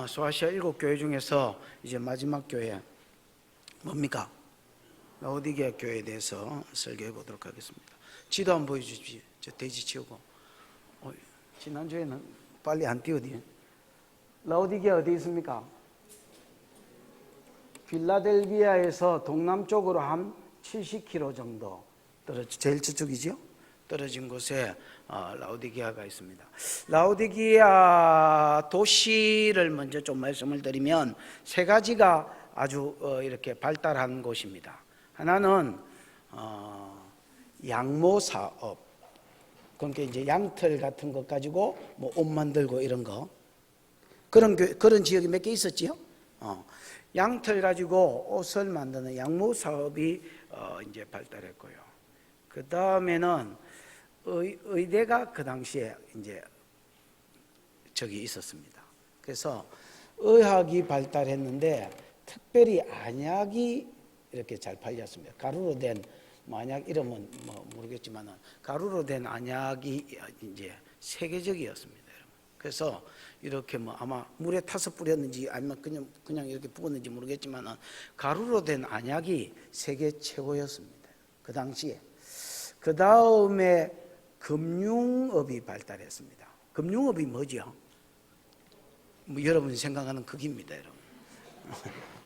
소아시아 7교회 중에서 이제 마지막 교회 뭡니까? 라오디게아 교회에 대해서 설교해 보도록 하겠습니다. 지도 한번 보여주십시오. 저 돼지 치우고. 지난주에는 빨리 안 띄우니. 라오디게아 어디 있습니까? 필라델비아에서 동남쪽으로 한 70km 정도 제일 저쪽이죠? 떨어진 곳에 라오디게아가 있습니다. 라오디게아 도시를 먼저 좀 말씀을 드리면 세 가지가 아주 이렇게 발달한 곳입니다. 하나는 양모 사업, 그러니까 이제 양털 같은 것 가지고 뭐 옷 만들고 이런 거, 그런 지역이 몇 개 있었지요. 양털 가지고 옷을 만드는 양모 사업이 이제 발달했고요. 그 다음에는 의대가 그 당시에 이제 저기 있었습니다. 그래서 의학이 발달했는데 특별히 안약이 이렇게 잘 팔렸습니다. 가루로 된 안약 이름은 뭐 모르겠지만은 가루로 된 안약이 이제 세계적이었습니다. 그래서 이렇게 뭐 아마 물에 타서 뿌렸는지 아니면 그냥 이렇게 부었는지 모르겠지만은 가루로 된 안약이 세계 최고였습니다. 그 당시에. 그 다음에 금융업이 발달했습니다. 금융업이 뭐죠? 뭐 여러분이 생각하는 그깁니다, 여러분.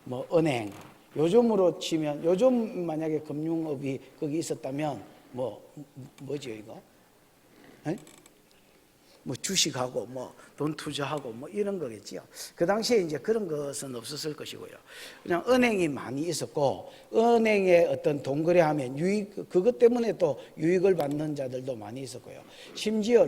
뭐 은행. 요즘으로 치면 요즘 만약에 금융업이 거기 있었다면 뭐죠 이거? 에? 뭐 주식하고 뭐 돈 투자하고 뭐 이런 거겠지요. 그 당시에 이제 그런 것은 없었을 것이고요. 그냥 은행이 많이 있었고 은행에 어떤 돈 거래하면 유익, 그것 때문에 또 유익을 받는 자들도 많이 있었고요. 심지어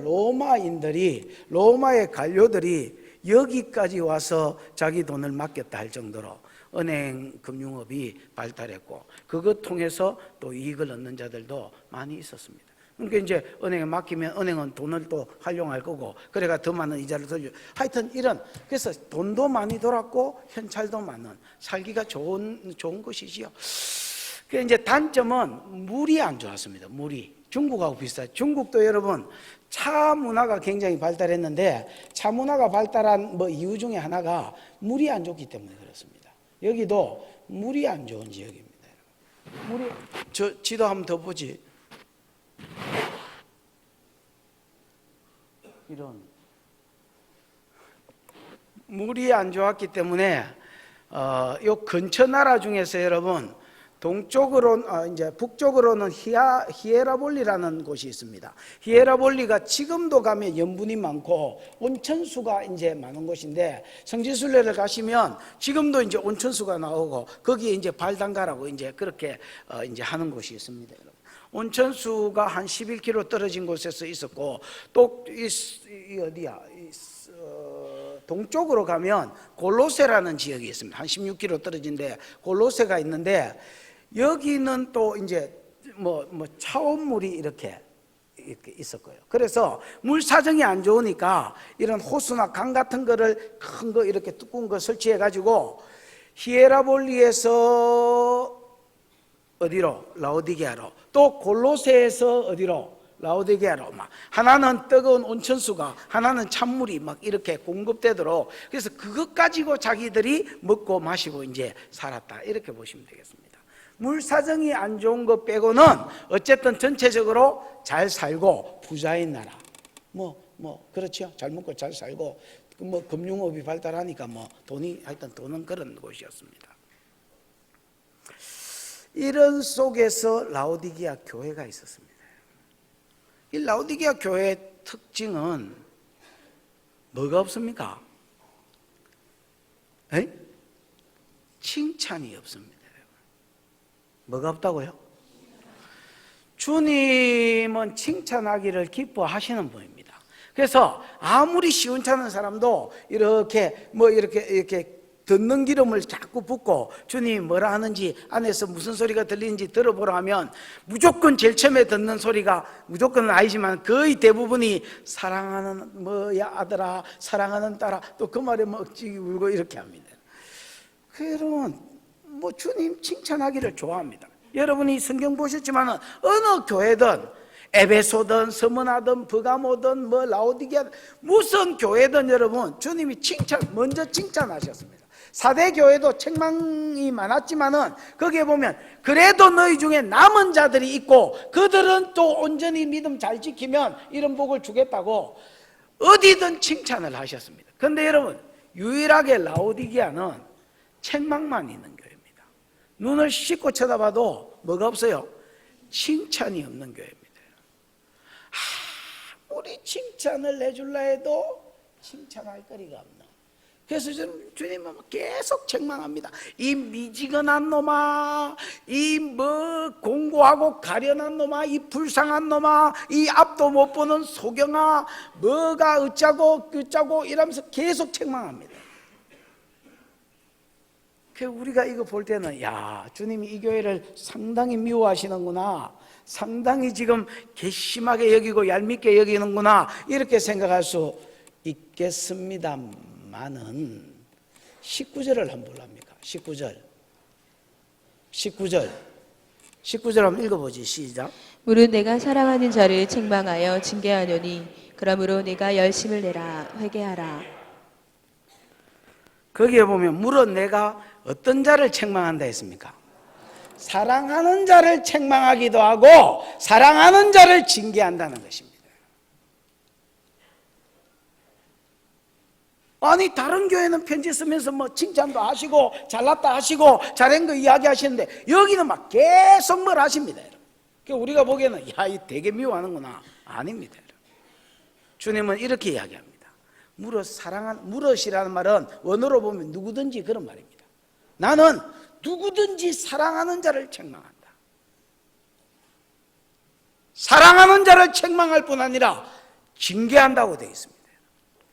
로마의 관료들이 여기까지 와서 자기 돈을 맡겼다 할 정도로 은행 금융업이 발달했고 그것 통해서 또 이익을 얻는 자들도 많이 있었습니다. 그러니까 이제 은행에 맡기면 은행은 돈을 또 활용할 거고 그래가 더 많은 이자를 돌려. 하여튼 그래서 돈도 많이 돌았고 현찰도 많은 살기가 좋은 것이지요. 그 이제 단점은 물이 안 좋았습니다. 물이 중국하고 비슷하죠. 중국도 여러분 차 문화가 굉장히 발달했는데 차 문화가 발달한 이유 중에 하나가 물이 안 좋기 때문에 그렇습니다. 여기도 물이 안 좋은 지역입니다. 저 지도 한번 더 보지. 이런 물이 안 좋았기 때문에 요 근처 나라 중에서 여러분 동쪽으로 이제 북쪽으로는 히에라볼리라는 곳이 있습니다. 히에라볼리가 지금도 가면 염분이 많고 온천수가 이제 많은 곳인데 성지순례를 가시면 지금도 이제 온천수가 나오고 거기에 이제 발 담가라고 이제 그렇게 이제 하는 곳이 있습니다. 온천수가 한 11km 떨어진 곳에서 있었고 또 이 어디야? 동쪽으로 가면 골로세라는 지역이 있습니다. 한 16km 떨어진데 골로세가 있는데 여기는 또 이제 차원물이 이렇게 있었고요. 그래서 물 사정이 안 좋으니까 이런 호수나 강 같은 거를 큰 거 이렇게 두꺼운 거 설치해 가지고 히에라볼리에서 어디로? 라오디게아로. 또 골로새에서 어디로? 라오디게아로. 하나는 뜨거운 온천수가 하나는 찬물이 막 이렇게 공급되도록 그래서 그것 가지고 자기들이 먹고 마시고 이제 살았다 이렇게 보시면 되겠습니다. 물 사정이 안 좋은 것 빼고는 어쨌든 전체적으로 잘 살고 부자인 나라. 그렇죠. 잘 먹고 잘 살고 금융업이 발달하니까 하여튼 돈은 그런 곳이었습니다. 이런 속에서 라오디게아 교회가 있었습니다. 이 라오디게아 교회의 특징은 뭐가 없습니까? 칭찬이 없습니다. 뭐가 없다고요? 주님은 칭찬하기를 기뻐하시는 분입니다. 그래서 아무리 시원찮은 사람도 이렇게 듣는 기름을 자꾸 붓고 주님이 뭐라 하는지 안에서 무슨 소리가 들리는지 들어보라 하면 무조건 제일 처음에 듣는 소리가 무조건은 아니지만 거의 대부분이 사랑하는 아들아 사랑하는 딸아 또 그 말에 억지기 울고 이렇게 합니다. 그러면 주님 칭찬하기를 좋아합니다. 여러분이 성경 보셨지만 어느 교회든 에베소든 서머나든 버가모든 뭐 라오디게든 무슨 교회든 여러분 주님이 먼저 칭찬하셨습니다. 4대 교회도 책망이 많았지만은 거기에 보면 그래도 너희 중에 남은 자들이 있고 그들은 또 온전히 믿음 잘 지키면 이런 복을 주겠다고 어디든 칭찬을 하셨습니다. 그런데 여러분 유일하게 라오디게아는 책망만 있는 교회입니다. 눈을 씻고 쳐다봐도 뭐가 없어요? 칭찬이 없는 교회입니다. 아무리 칭찬을 해줄라 해도 칭찬할 거리가 없는. 그래서 주님은 계속 책망합니다. 이 미지근한 놈아, 이 뭐 공고하고 가련한 놈아, 이 불쌍한 놈아, 이 앞도 못 보는 소경아, 뭐가 어쩌고 이러면서 계속 책망합니다. 그래서 우리가 이거 볼 때는 야, 주님이 이 교회를 상당히 미워하시는구나, 상당히 지금 괘씸하게 여기고 얄밉게 여기는구나, 이렇게 생각할 수 있겠습니다만은 19절을 한번 볼랍니까? 19절 한번 읽어보지. 시작. 물은 내가 사랑하는 자를 책망하여 징계하노니 그러므로 내가 열심을 내라 회개하라. 거기에 보면 물은 내가 어떤 자를 책망한다 했습니까? 사랑하는 자를 책망하기도 하고 사랑하는 자를 징계한다는 것입니다. 아니 다른 교회는 편지 쓰면서 뭐 칭찬도 하시고 잘났다 하시고 잘한 거 이야기하시는데 여기는 막 계속 뭘 하십니다. 그러니까 우리가 보기에는 야, 이 되게 미워하는구나. 아닙니다. 주님은 이렇게 이야기합니다. 무릇이라는 말은 원어로 보면 누구든지 그런 말입니다. 나는 누구든지 사랑하는 자를 책망한다. 사랑하는 자를 책망할 뿐 아니라 징계한다고 되어 있습니다.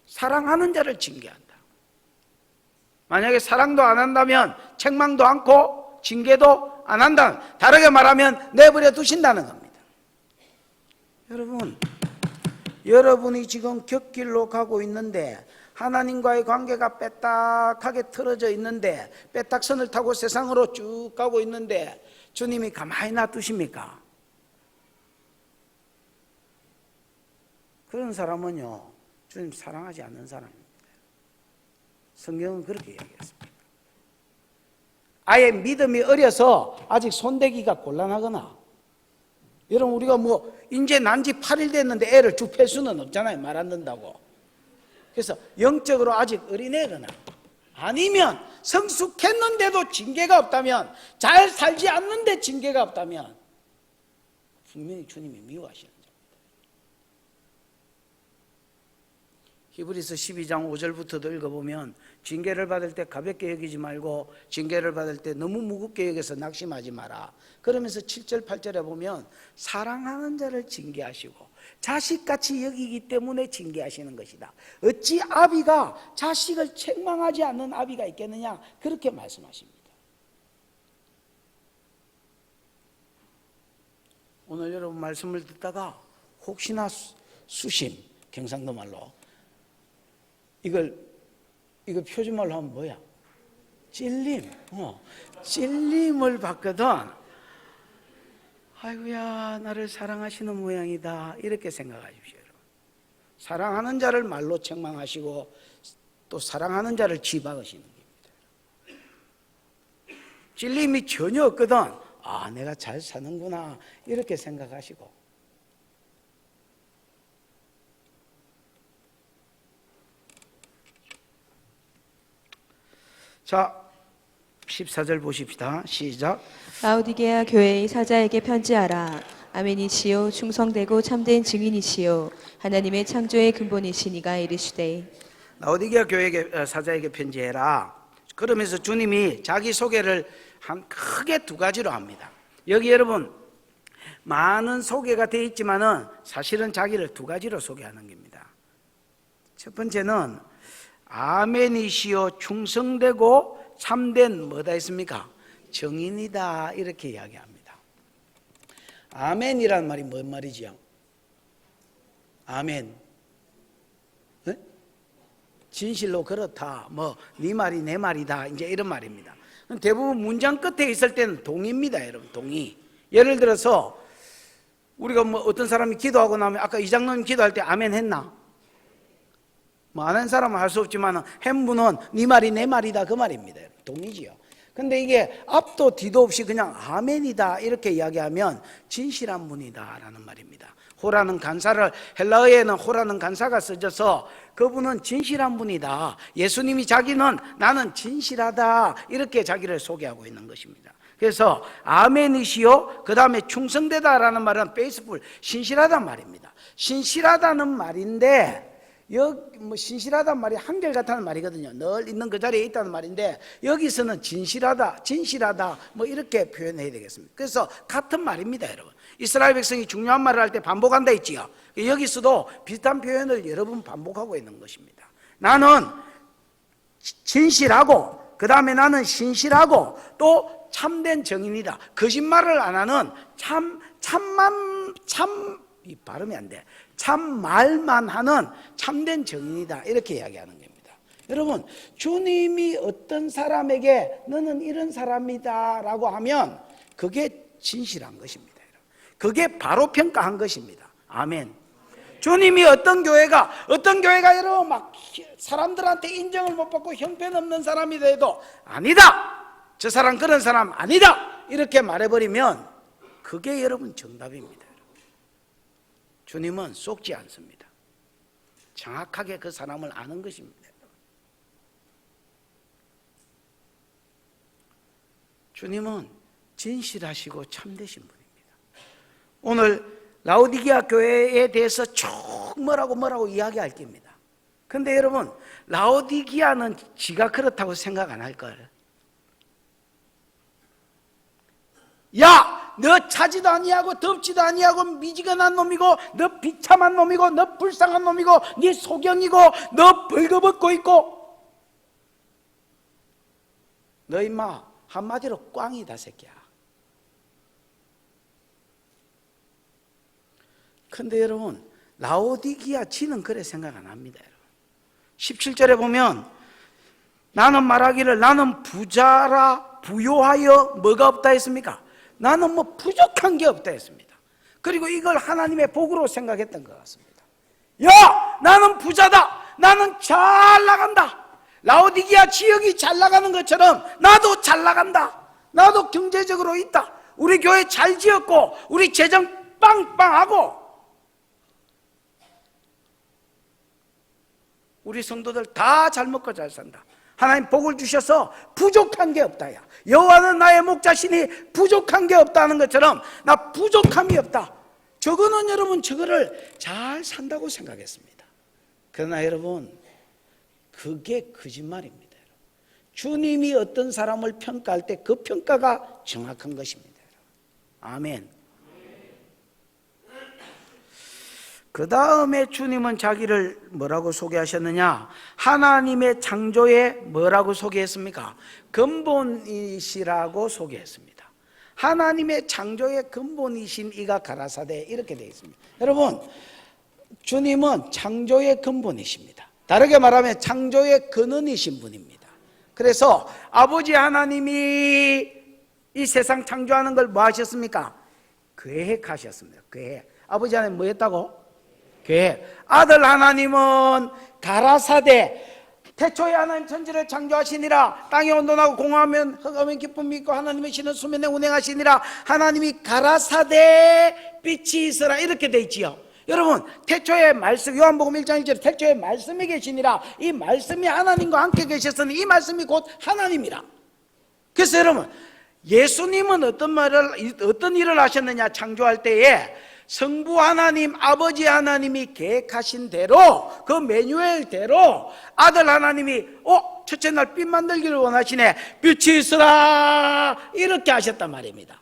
사랑하는 자를 징계한다. 만약에 사랑도 안 한다면 책망도 않고 징계도 안 한다. 다르게 말하면 내버려 두신다는 겁니다. 여러분이 지금 곁길로 가고 있는데 하나님과의 관계가 빼딱하게 틀어져 있는데 빼딱선을 타고 세상으로 쭉 가고 있는데 주님이 가만히 놔두십니까? 그런 사람은요 주님 사랑하지 않는 사람입니다. 성경은 그렇게 이야기했습니다. 아예 믿음이 어려서 아직 손대기가 곤란하거나, 여러분 우리가 뭐 이제 난지 8일 됐는데 애를 쭉 팰 수는 없잖아요. 말 안 듣는다고. 그래서 영적으로 아직 어린애거나 아니면 성숙했는데도 징계가 없다면, 잘 살지 않는데 징계가 없다면 분명히 주님이 미워하시는 겁니다. 히브리서 12장 5절부터도 읽어보면 징계를 받을 때 가볍게 여기지 말고 징계를 받을 때 너무 무겁게 여겨서 낙심하지 마라. 그러면서 7절 8절에 보면 사랑하는 자를 징계하시고 자식같이 여기기 때문에 징계하시는 것이다. 어찌 아비가 자식을 책망하지 않는 아비가 있겠느냐, 그렇게 말씀하십니다. 오늘 여러분 말씀을 듣다가 혹시나 수심, 경상도 말로 이거 표준말로 하면 뭐야? 찔림. 찔림을 받거든. 아이고야, 나를 사랑하시는 모양이다. 이렇게 생각하십시오. 사랑하는 자를 말로 책망하시고 또 사랑하는 자를 쥐박으시는 겁니다. 찔림이 전혀 없거든. 아, 내가 잘 사는구나. 이렇게 생각하시고. 자, 14절 보십시다. 시작. 라오디게아 교회의 사자에게 편지하라. 아멘이시요 충성되고 참된 증인이시요 하나님의 창조의 근본이시니가 이르시되. 라오디게아 교회 사자에게 편지해라. 그러면서 주님이 자기 소개를 한 크게 두 가지로 합니다. 여기 여러분 많은 소개가 되어 있지만은 사실은 자기를 두 가지로 소개하는 겁니다. 첫 번째는 아멘이시요 충성되고 참된 뭐다 했습니까? 정인이다, 이렇게 이야기합니다. 아멘이라는 말이 뭔 말이지요? 아멘, 네? 진실로 그렇다, 뭐 네 말이 내 말이다, 이제 이런 말입니다. 대부분 문장 끝에 있을 때는 동의입니다. 여러분, 동의. 예를 들어서 우리가 뭐 어떤 사람이 기도하고 나면 아까 이장로님 기도할 때 아멘 했나? 뭐 안 한 사람은 할 수 없지만 한 분은 네 말이 내 말이다 그 말입니다. 동의지요. 근데 이게 앞도 뒤도 없이 그냥 아멘이다 이렇게 이야기하면 진실한 분이다 라는 말입니다. 호라는 간사를, 헬라어에는 호라는 간사가 써져서 그분은 진실한 분이다. 예수님이 자기는 나는 진실하다 이렇게 자기를 소개하고 있는 것입니다. 그래서 아멘이시요 그 다음에 충성되다 라는 말은 베이스풀 신실하단 말입니다. 신실하다는 말인데 여기 뭐 신실하다는 말이 한결같다는 말이거든요. 늘 있는 그 자리에 있다는 말인데 여기서는 진실하다, 진실하다 뭐 이렇게 표현해야 되겠습니다. 그래서 같은 말입니다, 여러분. 이스라엘 백성이 중요한 말을 할 때 반복한다 했지요. 여기서도 비슷한 표현을 여러 번 반복하고 있는 것입니다. 나는 진실하고 그 다음에 나는 신실하고 또 참된 정인이다. 거짓말을 안 하는 이 발음이 안 돼. 참 말만 하는 참된 정인이다. 이렇게 이야기하는 겁니다. 여러분, 주님이 어떤 사람에게 너는 이런 사람이다 라고 하면 그게 진실한 것입니다. 그게 바로 평가한 것입니다. 아멘. 주님이 어떤 교회가 여러분 막 사람들한테 인정을 못 받고 형편없는 사람이 돼도 아니다. 저 사람 그런 사람 아니다. 이렇게 말해버리면 그게 여러분 정답입니다. 주님은 속지 않습니다. 정확하게 그 사람을 아는 것입니다. 주님은 진실하시고 참되신 분입니다. 오늘 라오디게아 교회에 대해서 쭉 뭐라고 이야기할 겁니다. 근데 여러분, 라오디게아는 지가 그렇다고 생각 안 할 거예요. 야! 너 차지도 아니하고 덥지도 아니하고 미지근한 놈이고 너 비참한 놈이고 너 불쌍한 놈이고 네 소경이고 너 벌거벗고 있고 너 임마 한마디로 꽝이다 새끼야. 근데 여러분 라오디게아 지는 그래 생각 안 합니다. 여러분 17절에 보면 나는 말하기를 나는 부자라 부요하여 뭐가 없다 했습니까? 나는 뭐 부족한 게 없다 했습니다. 그리고 이걸 하나님의 복으로 생각했던 것 같습니다. 야! 나는 부자다. 나는 잘 나간다. 라오디게아 지역이 잘 나가는 것처럼 나도 잘 나간다. 나도 경제적으로 있다. 우리 교회 잘 지었고 우리 재정 빵빵하고 우리 성도들 다 잘 먹고 잘 산다. 하나님 복을 주셔서 부족한 게 없다야. 여호와는 나의 목자시니 부족한 게 없다는 것처럼 나 부족함이 없다. 저거는 여러분 저거를 잘 산다고 생각했습니다. 그러나 여러분 그게 거짓말입니다. 주님이 어떤 사람을 평가할 때 그 평가가 정확한 것입니다. 아멘. 그 다음에 주님은 자기를 뭐라고 소개하셨느냐? 하나님의 창조에 뭐라고 소개했습니까? 근본이시라고 소개했습니다. 하나님의 창조의 근본이신 이가 가라사대 이렇게 되어 있습니다. 여러분, 주님은 창조의 근본이십니다. 다르게 말하면 창조의 근원이신 분입니다. 그래서 아버지 하나님이 이 세상 창조하는 걸 뭐 하셨습니까? 계획하셨습니다. 계획. 아버지 하나님 뭐 했다고? 계획. 아들 하나님은 가라사대 태초에 하나님 천지를 창조하시니라. 땅이 온돈하고 공허하면 흑하면 기쁨이 있고 하나님의 신은 수면에 운행하시니라. 하나님이 가라사대 빛이 있으라 이렇게 돼 있지요. 여러분 태초에 말씀 요한복음 1장 1절에 태초에 말씀이 계시니라. 이 말씀이 하나님과 함께 계셨으니 이 말씀이 곧 하나님이라. 그래서 여러분 예수님은 어떤 일을 하셨느냐? 창조할 때에 성부 하나님, 아버지 하나님이 계획하신 대로 그 매뉴얼대로 아들 하나님이 첫째 날 빛 만들기를 원하시네. 빛이 있으라 이렇게 하셨단 말입니다.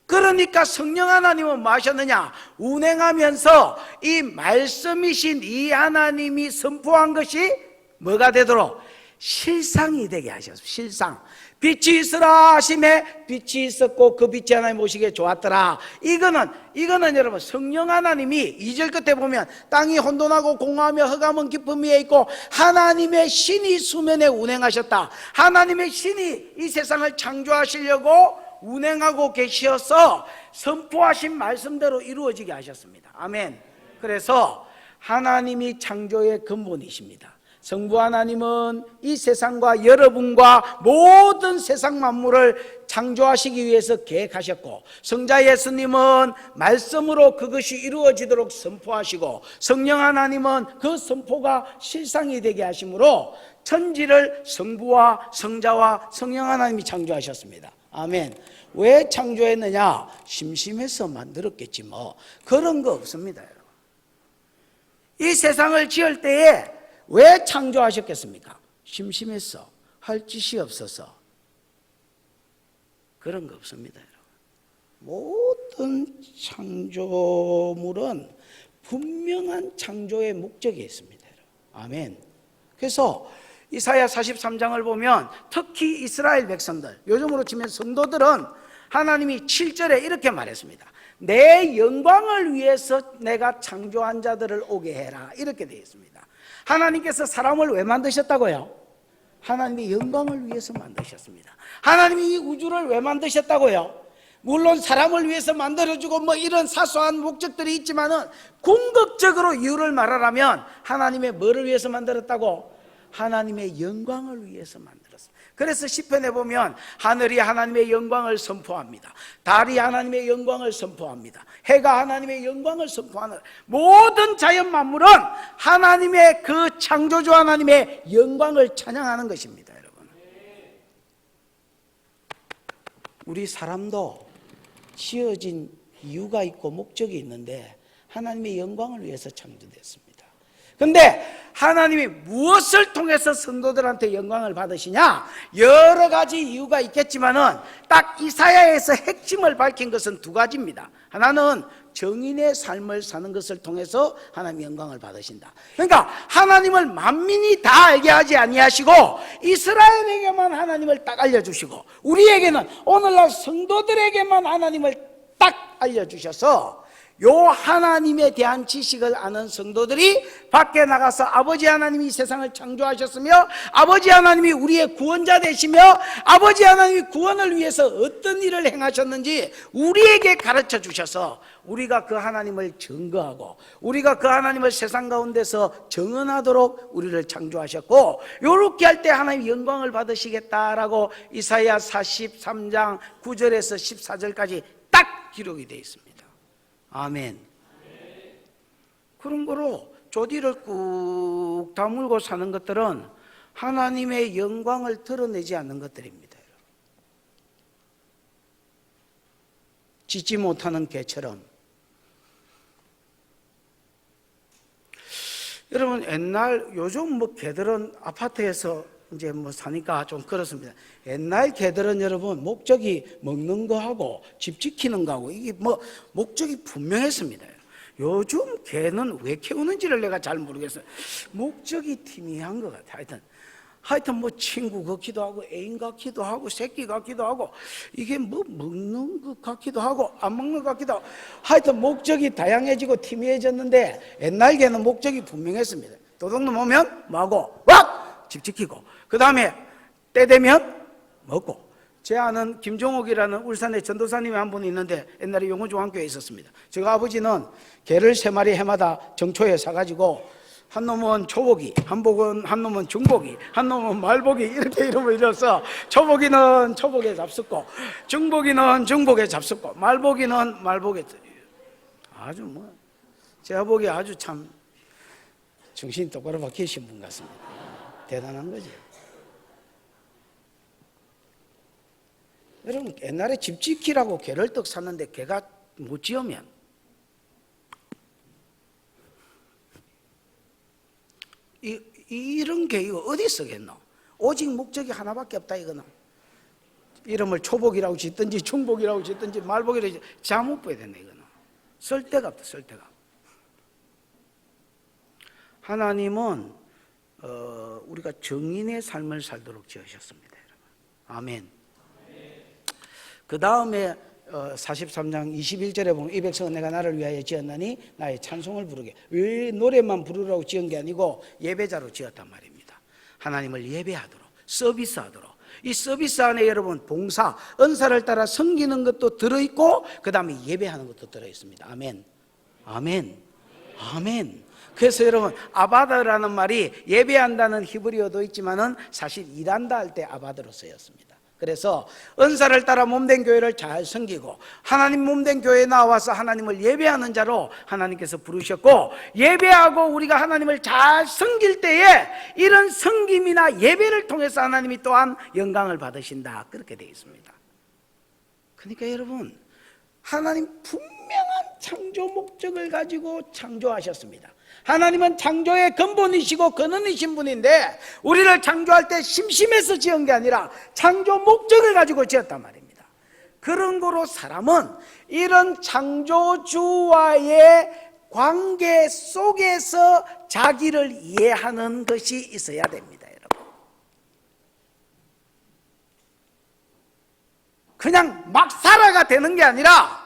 그러니까 성령 하나님은 뭐 하셨느냐? 운행하면서 이 말씀이신 이 하나님이 선포한 것이 뭐가 되도록 실상이 되게 하셨습니다. 실상. 빛이 있으라 하심에 빛이 있었고 그 빛이 하나님 보시기에 좋았더라. 이거는 여러분 성령 하나님이 2절 끝에 보면 땅이 혼돈하고 공허하며 흑암은 깊음 위에 있고 하나님의 신이 수면에 운행하셨다. 하나님의 신이 이 세상을 창조하시려고 운행하고 계시어서 선포하신 말씀대로 이루어지게 하셨습니다. 아멘. 그래서 하나님이 창조의 근본이십니다. 성부 하나님은 이 세상과 여러분과 모든 세상 만물을 창조하시기 위해서 계획하셨고, 성자 예수님은 말씀으로 그것이 이루어지도록 선포하시고, 성령 하나님은 그 선포가 실상이 되게 하심으로 천지를 성부와 성자와 성령 하나님이 창조하셨습니다. 아멘. 왜 창조했느냐? 심심해서 만들었겠지 뭐. 그런 거 없습니다, 여러분. 이 세상을 지을 때에 왜 창조하셨겠습니까? 심심해서, 할 짓이 없어서. 그런 거 없습니다, 여러분. 모든 창조물은 분명한 창조의 목적이 있습니다, 여러분. 아멘. 그래서 이사야 43장을 보면 특히 이스라엘 백성들, 요즘으로 치면 성도들은 하나님이 7절에 이렇게 말했습니다. 내 영광을 위해서 내가 창조한 자들을 오게 해라, 이렇게 되어 있습니다. 하나님께서 사람을 왜 만드셨다고요? 하나님의 영광을 위해서 만드셨습니다. 하나님이 이 우주를 왜 만드셨다고요? 물론 사람을 위해서 만들어주고 뭐 이런 사소한 목적들이 있지만은 궁극적으로 이유를 말하라면 하나님의 뭐를 위해서 만들었다고? 하나님의 영광을 위해서 만들었습니다. 그래서 시편에 보면 하늘이 하나님의 영광을 선포합니다. 달이 하나님의 영광을 선포합니다. 해가 하나님의 영광을 선포하는, 모든 자연 만물은 하나님의 그 창조주 하나님의 영광을 찬양하는 것입니다, 여러분. 우리 사람도 지어진 이유가 있고 목적이 있는데 하나님의 영광을 위해서 창조됐습니다. 근데 하나님이 무엇을 통해서 성도들한테 영광을 받으시냐? 여러 가지 이유가 있겠지만은 딱 이사야에서 핵심을 밝힌 것은 두 가지입니다. 하나는 정인의 삶을 사는 것을 통해서 하나님 영광을 받으신다. 그러니까 하나님을 만민이 다 알게 하지 아니하시고 이스라엘에게만 하나님을 딱 알려주시고, 우리에게는 오늘날 성도들에게만 하나님을 딱 알려주셔서 요 하나님에 대한 지식을 아는 성도들이 밖에 나가서 아버지 하나님이 이 세상을 창조하셨으며 아버지 하나님이 우리의 구원자 되시며 아버지 하나님이 구원을 위해서 어떤 일을 행하셨는지 우리에게 가르쳐 주셔서 우리가 그 하나님을 증거하고 우리가 그 하나님을 세상 가운데서 정언하도록 우리를 창조하셨고, 요렇게 할 때 하나님 영광을 받으시겠다라고 이사야 43장 9절에서 14절까지 딱 기록이 되어 있습니다. 아멘. 그런 거로 조디를 꾹 다물고 사는 것들은 하나님의 영광을 드러내지 않는 것들입니다. 짖지 못하는 개처럼. 여러분, 요즘 뭐 개들은 아파트에서 이제 뭐 사니까 좀 그렇습니다. 옛날 개들은 여러분 목적이 먹는 거하고 집 지키는 거하고 이게 뭐 목적이 분명했습니다. 요즘 개는 왜 키우는지를 내가 잘 모르겠어요. 목적이 희미한 것 같아요. 하여튼 뭐 친구 같기도 하고 애인 같기도 하고 새끼 같기도 하고 이게 뭐 먹는 것 같기도 하고 안 먹는 것 같기도 하고, 하여튼 목적이 다양해지고 희미해졌는데 옛날 개는 목적이 분명했습니다. 도둑놈 오면 뭐하고? 왁! 집 지키고, 그 다음에 때 되면 먹고. 제 아는 김종옥이라는 울산의 전도사님이 한 분이 있는데 옛날에 용호중앙교회에 있었습니다. 제가 아버지는 개를 3마리 해마다 정초에 사가지고 한 놈은 초보기, 한 놈은 중보기, 한 놈은 말보기, 이렇게 이름을 지어서 초보기는 초보기에 잡숫고 중보기는 중보기에 잡숫고 말보기는 말보기에, 아주 뭐 제가 보기에 아주 참 정신이 똑바로 박히신 분 같습니다. 대단한 거지. 여러분, 옛날에 집 지키라고 개를 떡 샀는데 개가 못 지으면 이런 개 이거 어디 쓰겠노? 오직 목적이 하나밖에 없다 이거는. 이름을 초복이라고 짓든지 중복이라고 짓든지 말복이라고 짓든지 잘못 봐야 되네 이거는. 쓸 데가 없다, 쓸 데가. 하나님은 우리가 정인의 삶을 살도록 지으셨습니다, 여러분. 아멘. 그 다음에 43장 21절에 보면 이 백성은 내가 나를 위하여 지었나니 나의 찬송을 부르게. 왜 노래만 부르라고 지은 게 아니고 예배자로 지었단 말입니다. 하나님을 예배하도록, 서비스하도록, 이 서비스 안에 여러분 봉사, 은사를 따라 섬기는 것도 들어있고 그 다음에 예배하는 것도 들어있습니다. 아멘. 아멘. 아멘. 그래서 여러분 아바드라는 말이 예배한다는 히브리어도 있지만은 사실 일한다 할 때 아바드로 쓰였습니다. 그래서 은사를 따라 몸된 교회를 잘 섬기고 하나님 몸된 교회에 나와서 하나님을 예배하는 자로 하나님께서 부르셨고, 예배하고 우리가 하나님을 잘 섬길 때에 이런 섬김이나 예배를 통해서 하나님이 또한 영광을 받으신다, 그렇게 되어 있습니다. 그러니까 여러분 하나님 분명한 창조 목적을 가지고 창조하셨습니다. 하나님은 창조의 근본이시고 근원이신 분인데 우리를 창조할 때 심심해서 지은 게 아니라 창조 목적을 가지고 지었단 말입니다. 그런 거로 사람은 이런 창조주와의 관계 속에서 자기를 이해하는 것이 있어야 됩니다, 여러분. 그냥 막 살아가 되는 게 아니라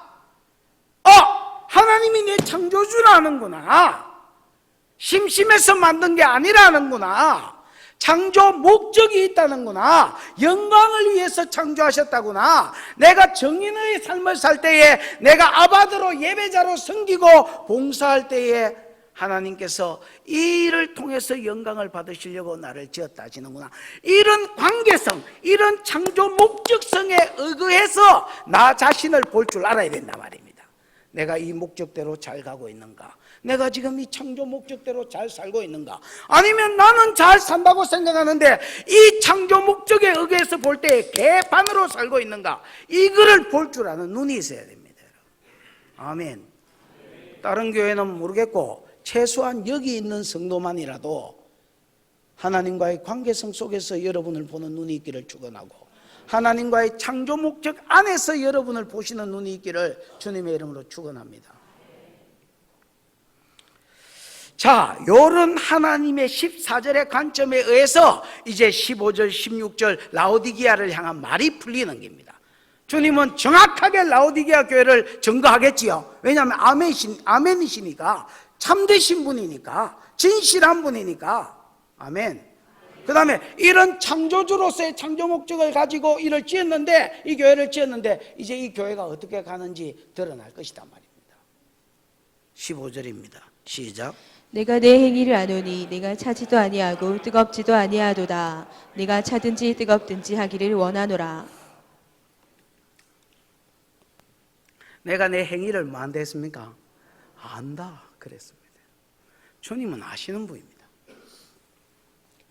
하나님이 내 창조주라는구나, 심심해서 만든 게 아니라는구나, 창조 목적이 있다는구나, 영광을 위해서 창조하셨다구나, 내가 정인의 삶을 살 때에 내가 아바드로 예배자로 섬기고 봉사할 때에 하나님께서 이 일을 통해서 영광을 받으시려고 나를 지었다 하시는구나, 이런 관계성, 이런 창조 목적성에 의거해서 나 자신을 볼 줄 알아야 된단 말입니다. 내가 이 목적대로 잘 가고 있는가? 내가 지금 이 창조 목적대로 잘 살고 있는가? 아니면 나는 잘 산다고 생각하는데 이 창조 목적에 의해서 볼 때 개판으로 살고 있는가? 이거를 볼 줄 아는 눈이 있어야 됩니다. 아멘. 다른 교회는 모르겠고 최소한 여기 있는 성도만이라도 하나님과의 관계성 속에서 여러분을 보는 눈이 있기를 축원하고, 하나님과의 창조 목적 안에서 여러분을 보시는 눈이 있기를 주님의 이름으로 축원합니다. 자, 요런 하나님의 14절의 관점에 의해서 이제 15절, 16절 라오디게아를 향한 말이 풀리는 겁니다. 주님은 정확하게 라오디게아 교회를 증거하겠지요. 왜냐하면 아멘이시니까, 참되신 분이니까, 진실한 분이니까. 아멘. 그 다음에 이런 창조주로서의 창조 목적을 가지고 이를 지었는데, 이 교회를 지었는데 이제 이 교회가 어떻게 가는지 드러날 것이단 말입니다. 15절입니다. 시작. 내가 내 행위를 아노니 내가 차지도 아니하고 뜨겁지도 아니하도다. 내가 차든지 뜨겁든지 하기를 원하노라. 내가 내 행위를 뭐 한다 했습니까? 안다 그랬습니다. 주님은 아시는 분입니다.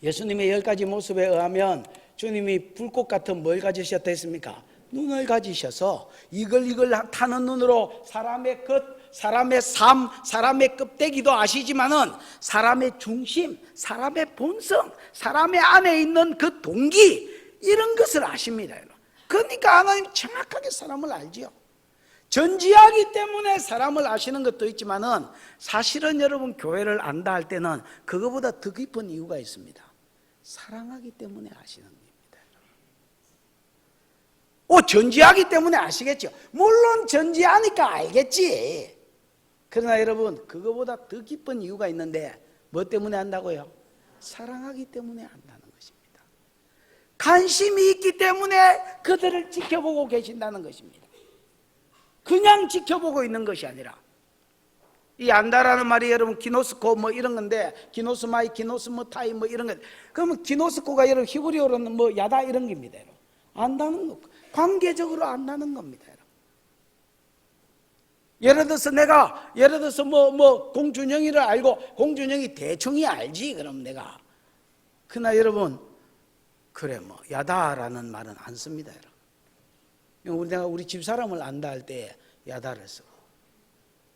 예수님의 10가지 모습에 의하면 주님이 불꽃 같은 뭘 가지셨다 했습니까? 눈을 가지셔서 이걸 타는 눈으로 사람의 것, 사람의 삶, 사람의 껍데기도 아시지만은 사람의 중심, 사람의 본성, 사람의 안에 있는 그 동기, 이런 것을 아십니다. 그러니까 하나님 정확하게 사람을 알지요. 전지하기 때문에 사람을 아시는 것도 있지만은 사실은 여러분 교회를 안다 할 때는 그거보다 더 깊은 이유가 있습니다. 사랑하기 때문에 아시는 겁니다. 전지하기 때문에 아시겠죠. 물론 전지하니까 알겠지. 그러나 여러분 그거보다 더 깊은 이유가 있는데 뭐 때문에 안다고요? 사랑하기 때문에 안다는 것입니다. 관심이 있기 때문에 그들을 지켜보고 계신다는 것입니다. 그냥 지켜보고 있는 것이 아니라, 이 안다라는 말이 여러분 기노스코 뭐 이런 건데, 기노스마이, 기노스모타이 뭐 이런 거, 그러면 기노스코가 여러분 히브리어로는 뭐 야다 이런 겁니다. 안다는 거, 관계적으로 안다는 겁니다. 예를 들어서 뭐 공준영이를 알고 공준영이 대충이 알지, 그럼 내가. 그러나 여러분 그래 뭐 야다라는 말은 안 씁니다. 내가 우리 집사람을 안다 할 때 야다를 쓰고,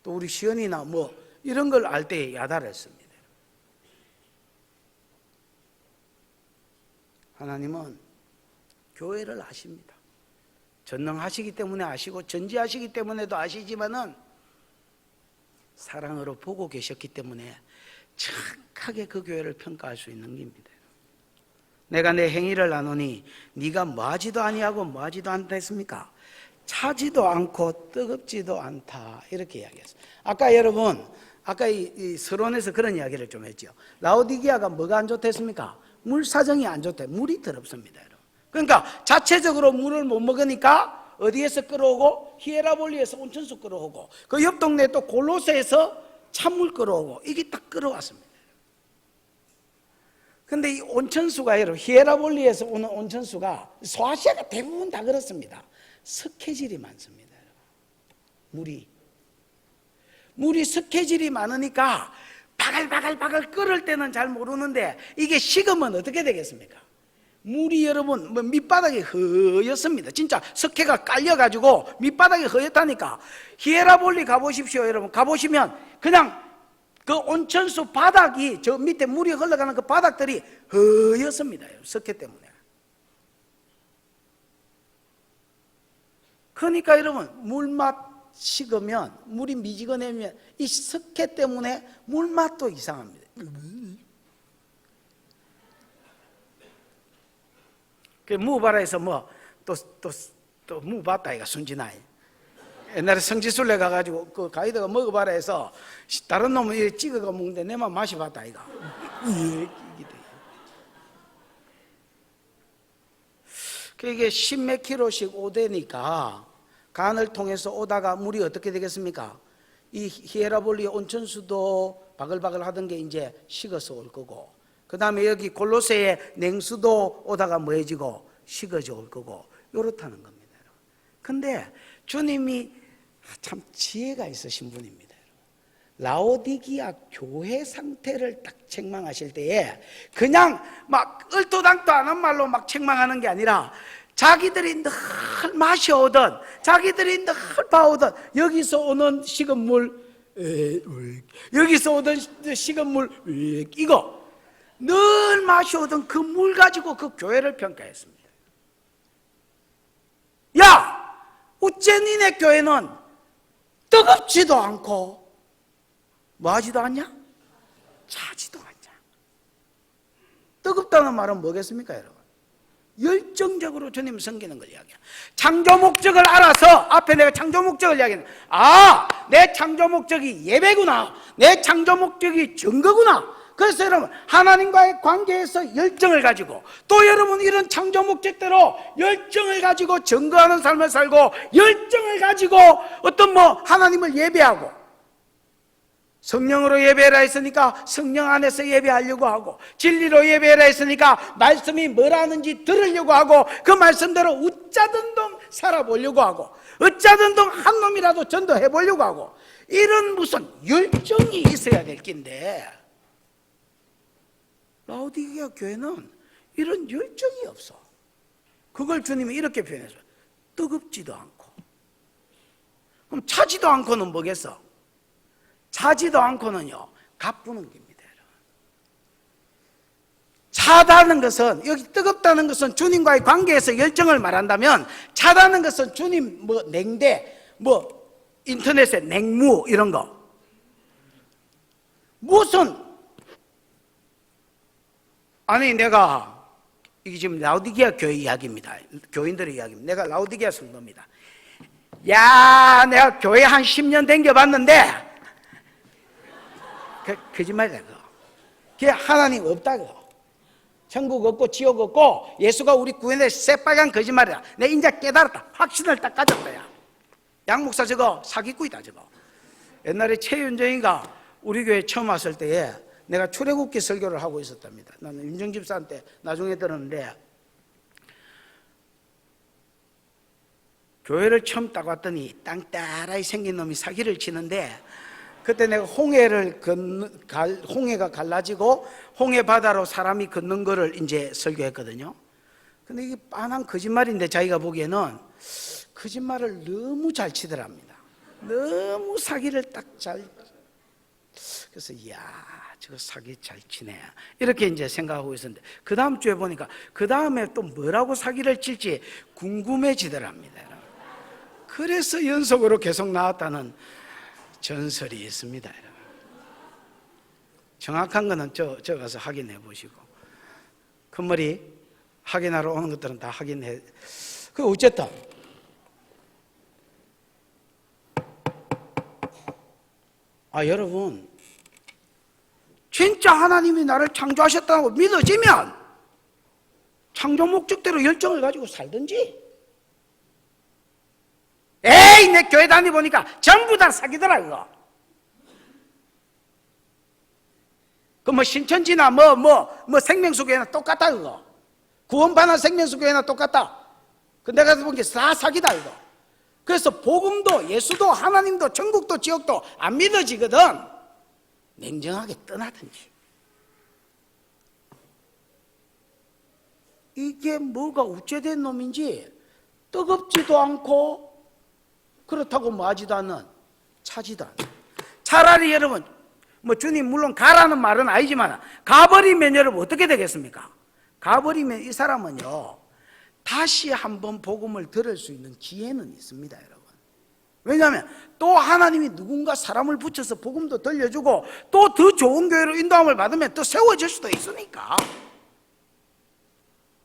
또 우리 시연이나 뭐 이런 걸 알 때 야다를 씁니다. 하나님은 교회를 아십니다. 전능하시기 때문에 아시고 전지하시기 때문에도 아시지만은 사랑으로 보고 계셨기 때문에 정확하게 그 교회를 평가할 수 있는 겁니다. 내가 내 행위를 아노니 네가 뭐하지도 아니하고 뭐하지도 않다 했습니까? 차지도 않고 뜨겁지도 않다, 이렇게 이야기했어요. 아까 여러분 이 서론에서 그런 이야기를 좀 했죠. 라오디게아가 뭐가 안 좋다 했습니까? 물 사정이 안 좋다. 물이 더럽습니다. 여러분. 그러니까 자체적으로 물을 못 먹으니까 어디에서 끌어오고? 히에라볼리에서 온천수 끌어오고, 그 옆 동네 또 골로새에서 찬물 끌어오고, 이게 딱 끌어왔습니다. 근데 이 온천수가, 여러분, 히에라볼리에서 오는 온천수가 소아시아가 대부분 다 그렇습니다. 석회질이 많습니다. 물이 석회질이 많으니까 바글바글 끓을 때는 잘 모르는데, 이게 식으면 어떻게 되겠습니까? 물이 여러분 밑바닥이 허옇습니다. 진짜 석회가 깔려가지고 밑바닥이 허옇다니까. 히에라볼리 가보십시오. 여러분 가보시면 그냥 그 온천수 바닥이, 저 밑에 물이 흘러가는 그 바닥들이 허옇습니다. 석회 때문에. 그러니까 여러분 물맛 식으면, 물이 미지근하면 이 석회 때문에 물맛도 이상합니다. 그 무바라에서 또 무봤다 이가 순진아이. 옛날에 성지순례 가가지고 그 가이드가 먹어봐라 해서 다른 놈은 이렇게 찍어가 먹는데 내만 마셔봤다 이가. 이게 10몇 킬로씩 오대니까 간을 통해서 오다가 물이 어떻게 되겠습니까? 이 히에라볼리 온천수도 바글바글 하던 게 이제 식어서 올 거고, 그 다음에 여기 골로새의 냉수도 오다가 뭐해지고 식어져 올 거고, 요렇다는 겁니다. 근데 주님이 참 지혜가 있으신 분입니다. 라오디기아 교회 상태를 딱 책망하실 때에 그냥 막 얼토당토 안 한 말로 막 책망하는 게 아니라, 자기들이 늘 마셔오던, 자기들이 늘 봐오던 여기서 오는 식은 물, 여기서 오던 식은 물, 이거 늘 마셔오던 그 물 가지고 그 교회를 평가했습니다. 야, 어째 니네 교회는 뜨겁지도 않고 뭐하지도 않냐? 차지도 않냐? 뜨겁다는 말은 뭐겠습니까, 여러분? 열정적으로 주님 섬기는 걸 이야기해요. 창조 목적을 알아서, 앞에 내가 창조 목적을 이야기했는데, 내 창조 목적이 예배구나, 내 창조 목적이 증거구나. 그래서 여러분 하나님과의 관계에서 열정을 가지고, 또 여러분 이런 창조 목적대로 열정을 가지고 증거하는 삶을 살고, 열정을 가지고 어떤 하나님을 예배하고, 성령으로 예배해라 했으니까 성령 안에서 예배하려고 하고, 진리로 예배해라 했으니까 말씀이 뭐라 하는지 들으려고 하고, 그 말씀대로 웃자든 동 살아보려고 하고, 어쩌든 동 한 놈이라도 전도해 보려고 하고, 이런 무슨 열정이 있어야 될 낀데, 라오디게아 교회는 이런 열정이 없어. 그걸 주님이 이렇게 표현했어요. 뜨겁지도 않고. 그럼 차지도 않고는 뭐겠어? 차지도 않고는요, 가쁘는 겁니다. 차다는 것은, 여기 뜨겁다는 것은 주님과의 관계에서 열정을 말한다면, 차다는 것은 주님 냉대, 인터넷에 냉무 이런 거, 무슨, 아니 내가, 이게 지금 라오디게아 교회 이야기입니다. 교인들의 이야기입니다. 내가 라오디게아 성도입니다. 야, 내가 교회 한 10년 댕겨봤는데 거짓말이야. 그게 하나님 없다. 천국 없고 지옥 없고 예수가 우리 구원의 새빨간 거짓말이야. 내가 이제 깨달았다. 확신을 딱 가졌다. 야, 양 목사 저거 사기꾼이다 저거. 옛날에 최윤정이가 우리 교회 처음 왔을 때에 내가 출애굽기 설교를 하고 있었답니다. 나는 윤정 집사한테 나중에 들었는데, 교회를 처음 딱 왔더니 땅따라이 생긴 놈이 사기를 치는데, 그때 내가 홍해가 갈라지고 홍해 바다로 사람이 걷는 거를 이제 설교했거든요. 근데 이게 빤한 거짓말인데 자기가 보기에는 거짓말을 너무 잘 치더랍니다. 너무 사기를 딱 잘. 그래서 저거 사기 잘 치네, 이렇게 이제 생각하고 있었는데, 그 다음 주에 보니까 그 다음에 또 뭐라고 사기를 칠지 궁금해지더랍니다. 그래서 연속으로 계속 나왔다는 전설이 있습니다. 정확한 거는 저 가서 확인해 보시고, 큰머리 확인하러 오는 것들은 다 확인해. 어쨌든 여러분, 진짜 하나님이 나를 창조하셨다고 믿어지면 창조 목적대로 열정을 가지고 살든지. 에이, 내 교회 다니보니까 전부 다 사기더라 그거. 그 뭐 신천지나 뭐 생명수교회나 똑같다 그거. 구원받은 생명수교회나 똑같다. 그 내가 본 게 다 사기다 이거. 그래서 복음도 예수도 하나님도 천국도 지옥도 안 믿어지거든. 냉정하게 떠나든지. 이게 뭐가 우째된 놈인지 뜨겁지도 않고 그렇다고 뭐하지도 않는, 차지도 않는. 차라리 여러분 뭐 주님 물론 가라는 말은 아니지만 가버리면 여러분 어떻게 되겠습니까? 가버리면 이 사람은요 다시 한번 복음을 들을 수 있는 기회는 있습니다 여러분. 왜냐하면 또 하나님이 누군가 사람을 붙여서 복음도 들려주고 또 더 좋은 교회로 인도함을 받으면 또 세워질 수도 있으니까.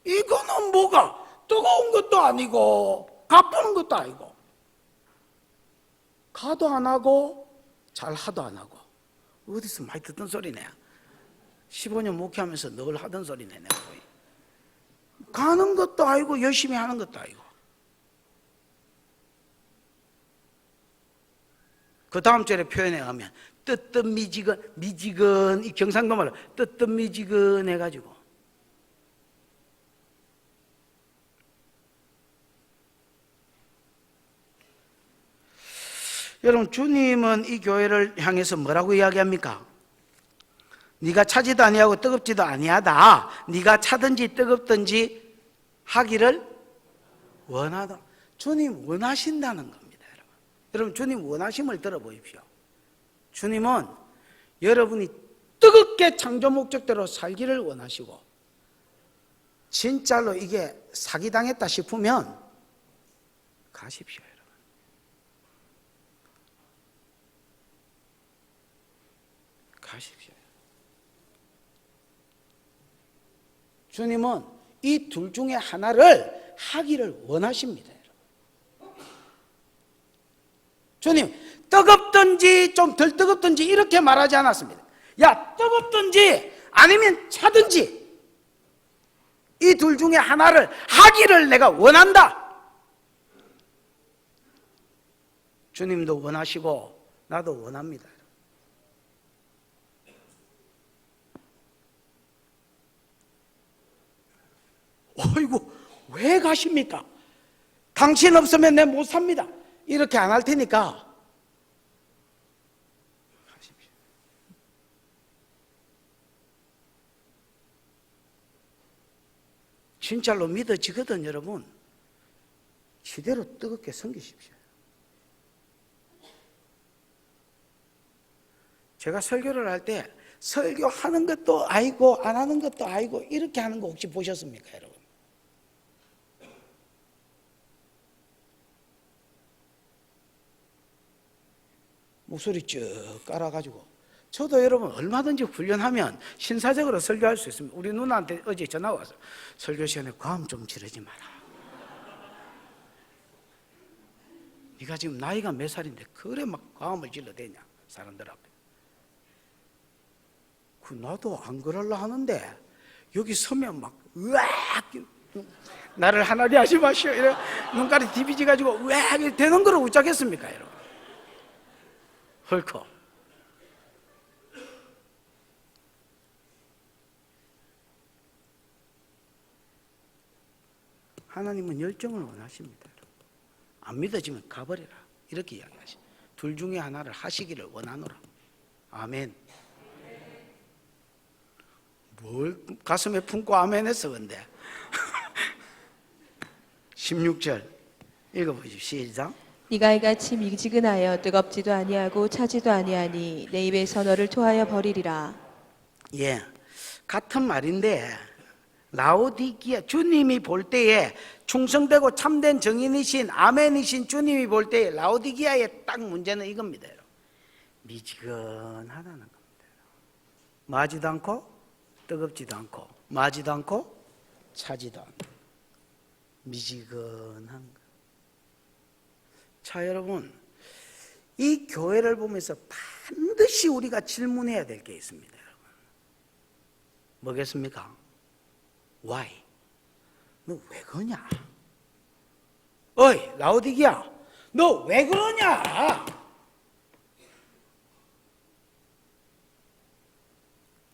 이거는 뭐가 뜨거운 것도 아니고 가쁘는 것도 아니고 가도 안 하고 잘하도 안 하고. 어디서 많이 듣던 소리네. 15년 목회하면서 늘 하던 소리네. 내가 거의. 가는 것도 아니고 열심히 하는 것도 아니고. 그 다음 절에 표현해 가면 뜨뜻미지근, 이 경상도 말로 뜨뜻미지근 해가지고 여러분 주님은 이 교회를 향해서 뭐라고 이야기합니까? 네가 차지도 아니하고 뜨겁지도 아니하다. 네가 차든지 뜨겁든지 하기를 원하다. 주님 원하신다는 겁니다 여러분. 여러분 주님 원하심을 들어보십시오. 주님은 여러분이 뜨겁게 창조 목적대로 살기를 원하시고 진짜로 이게 사기당했다 싶으면 가십시오. 가십시오. 주님은 이 둘 중에 하나를 하기를 원하십니다. 주님 뜨겁든지 좀 덜 뜨겁든지 이렇게 말하지 않았습니다. 야 뜨겁든지 아니면 차든지 이 둘 중에 하나를 하기를 내가 원한다. 주님도 원하시고 나도 원합니다. 어이구 왜 가십니까? 당신 없으면 내 못 삽니다. 이렇게 안 할 테니까 가십시오. 진짜로 믿어지거든 여러분. 지대로 뜨겁게 섬기십시오. 제가 설교를 할 때 설교하는 것도 아니고 안 하는 것도 아니고 이렇게 하는 거 혹시 보셨습니까 여러분? 목소리 쭉 깔아가지고. 저도 여러분 얼마든지 훈련하면 신사적으로 설교할 수 있습니다. 우리 누나한테 어제 전화 와서 설교 시간에 과음 좀 지르지 마라. 네가 지금 나이가 몇 살인데 그래 막 과음을 질러대냐 사람들 앞에. 나도 안 그럴라 하는데 여기 서면 막 으악 나를 하나리 하지 마시오 이래 눈깔이 디비지 가지고 으악 되는 거를 웃자겠습니까 여러분? 헐커. 하나님은 열정을 원하십니다. 안 믿어지면 가버려라 이렇게 이야기하시. 둘 중에 하나를 하시기를 원하노라. 아멘. 뭘 가슴에 품고 아멘 했어 근데 16절 읽어보십시오. 시작. 네가 이같이 미지근하여 뜨겁지도 아니하고 차지도 아니하니 내 입에서 너를 토하여 버리리라. 예, 같은 말인데 라오디기아 주님이 볼 때에 충성되고 참된 정인이신 아멘이신 주님이 볼 때에 라오디기아의 딱 문제는 이겁니다. 미지근하다는 겁니다. 마지도 않고 뜨겁지도 않고 마지도 않고 차지도 않고 미지근한 것. 자 여러분 이 교회를 보면서 반드시 우리가 질문해야 될 게 있습니다. 여러분 뭐겠습니까? Why? 너 왜 그러냐? 어이 라오디기야, 너 왜 그러냐?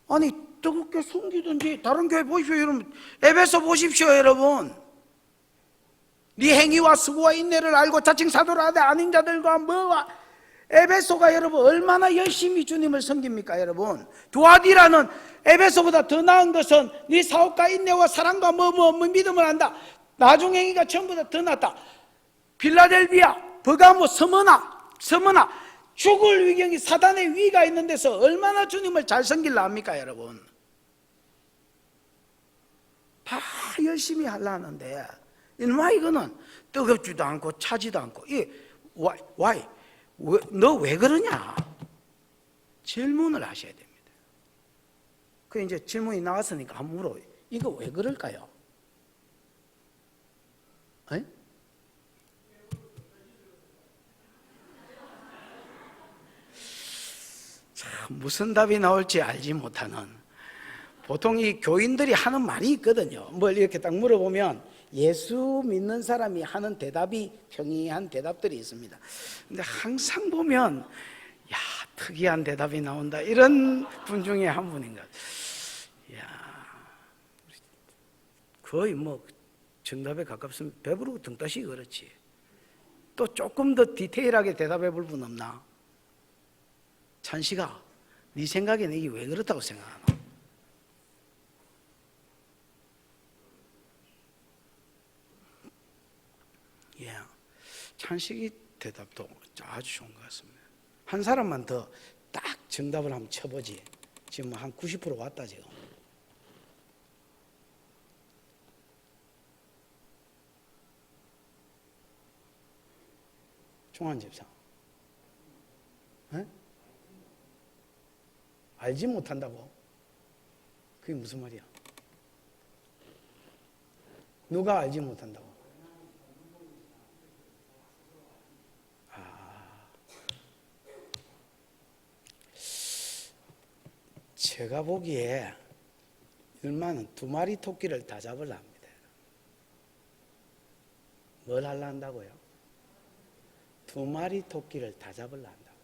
아니 뜨겁게 숨기든지. 다른 교회 보십시오 여러분. 에베소 보십시오 여러분. 네 행위와 수고와 인내를 알고 자칭 사도라 하되 아닌 자들과 뭐와. 에베소가 여러분 얼마나 열심히 주님을 섬깁니까 여러분. 두아디라는 에베소보다 더 나은 것은 네 사업과 인내와 사랑과 뭐 믿음을 한다. 나중 행위가 전부 더 낫다. 필라델비아, 버가모, 서머나 죽을 위경이 사단의 위가 있는 데서 얼마나 주님을 잘 섬길라 합니까 여러분. 다 열심히 하려 하는데 이놈아 이거는 뜨겁지도 않고 차지도 않고. 너 왜 그러냐? 질문을 하셔야 됩니다. 그 이제 질문이 나왔으니까 한번 물어. 이거 왜 그럴까요? 에? 참 무슨 답이 나올지 알지 못하는. 보통 이 교인들이 하는 말이 있거든요. 뭘 이렇게 딱 물어보면 예수 믿는 사람이 하는 대답이 평이한 대답들이 있습니다. 근데 항상 보면 야 특이한 대답이 나온다 이런 분 중에 한 분인가. 야 거의 뭐 정답에 가깝으면 배부르고 등 따시 그렇지. 또 조금 더 디테일하게 대답해 볼 분 없나? 찬식아, 네 생각에는 이게 왜 그렇다고 생각하나? 찬식이 대답도 아주 좋은 것 같습니다. 한 사람만 더 딱 정답을 한번 쳐보지. 지금 한 90% 왔다 지금. 종환집사. 알지 못한다고? 그게 무슨 말이야? 누가 알지 못한다고? 제가 보기에 일만은 2마리 토끼를 다 잡으려 합니다. 뭘 하려 한다고요? 2마리 토끼를 다 잡으려 한다고.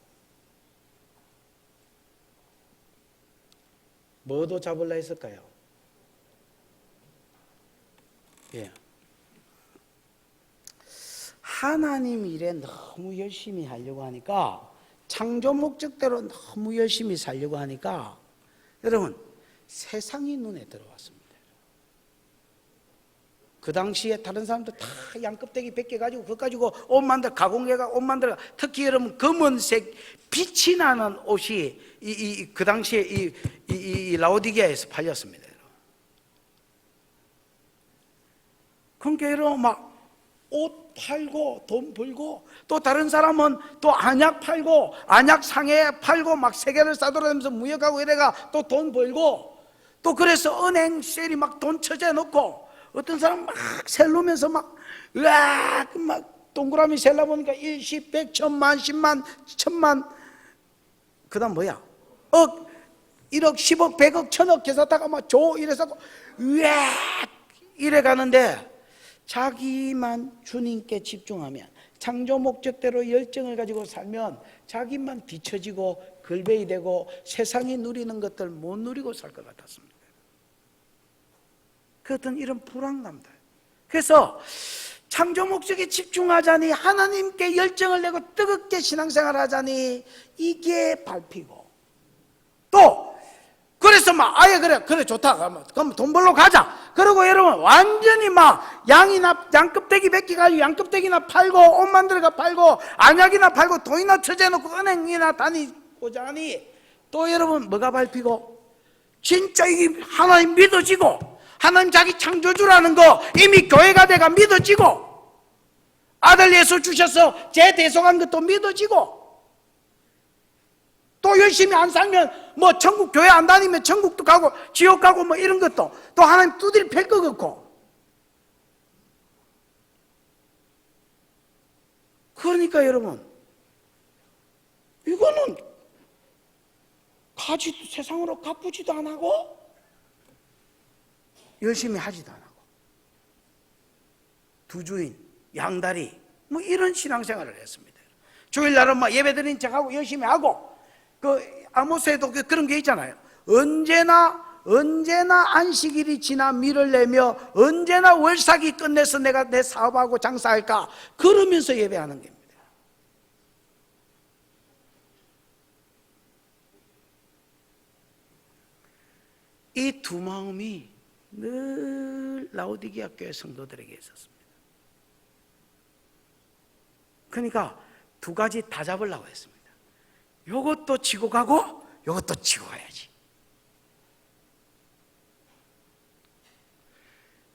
뭐도 잡으려 했을까요? 하나님 일에 너무 열심히 하려고 하니까, 창조 목적대로 너무 열심히 살려고 하니까 여러분 세상이 눈에 들어왔습니다. 그 당시에 다른 사람들 다 양껍데기 100개 가지고 그거 가지고 옷 만들어 가공해가 옷 만들어. 특히 여러분 검은색 빛이 나는 옷이 그 당시에 이 라오디게아에서 팔렸습니다. 그러니까 여러분 막 옷 팔고 돈 벌고, 또 다른 사람은 또 안약 팔고 안약 상해 팔고 막 세계를 싸돌아다니면서 무역하고 이래가 또 돈 벌고, 또 그래서 은행 셀이 막 돈 처져 놓고, 어떤 사람 막 셀르면서 막 으악 막 동그라미 셀라 보니까 1, 10, 100, 1000만, 10만, 1000만, 그 다음 뭐야? 억, 1억, 10억, 100억, 1000억 계산하다가 막 조 이래서 으악 이래 가는데, 자기만 주님께 집중하면, 창조 목적대로 열정을 가지고 살면 자기만 뒤처지고 걸베이 되고 세상이 누리는 것들 못 누리고 살 것 같았습니다. 그 어떤 이런 불안감들. 그래서 창조 목적에 집중하자니, 하나님께 열정을 내고 뜨겁게 신앙생활 하자니 이게 밟히고, 또 그래서 막 아예 그래 좋다 그럼 돈 벌러 가자. 그리고 여러분 완전히 막 양껍데기 100개 가지고 양껍데기나 팔고 옷 만들어가 팔고 안약이나 팔고 돈이나 처재놓고 은행이나 다니고자 하니, 또 여러분 뭐가 밟히고, 진짜 이게 하나님 믿어지고, 하나님 자기 창조주라는 거 이미 교회가 돼가 믿어지고, 아들 예수 주셔서 제 대속한 것도 믿어지고, 또 열심히 안 살면 뭐 천국 교회 안 다니면 천국도 가고 지옥 가고 뭐 이런 것도 또 하나님 두드려 팰 것 같고. 그러니까 여러분 이거는 가지도 세상으로 갚지도 안 하고 열심히 하지도 안 하고 두 주인, 양다리 뭐 이런 신앙생활을 했습니다. 주일날은 막 예배드리는 척하고 열심히 하고, 그 아모스에도 그런 게 있잖아요. 언제나 안식일이 지나 밀을 내며 언제나 월삭이 끝내서 내가 내 사업하고 장사할까 그러면서 예배하는 겁니다. 이 두 마음이 늘 라오디게아 교회 성도들에게 있었습니다. 그러니까 두 가지 다 잡으려고 했습니다. 요것도 지고 가고 요것도 지고 가야지.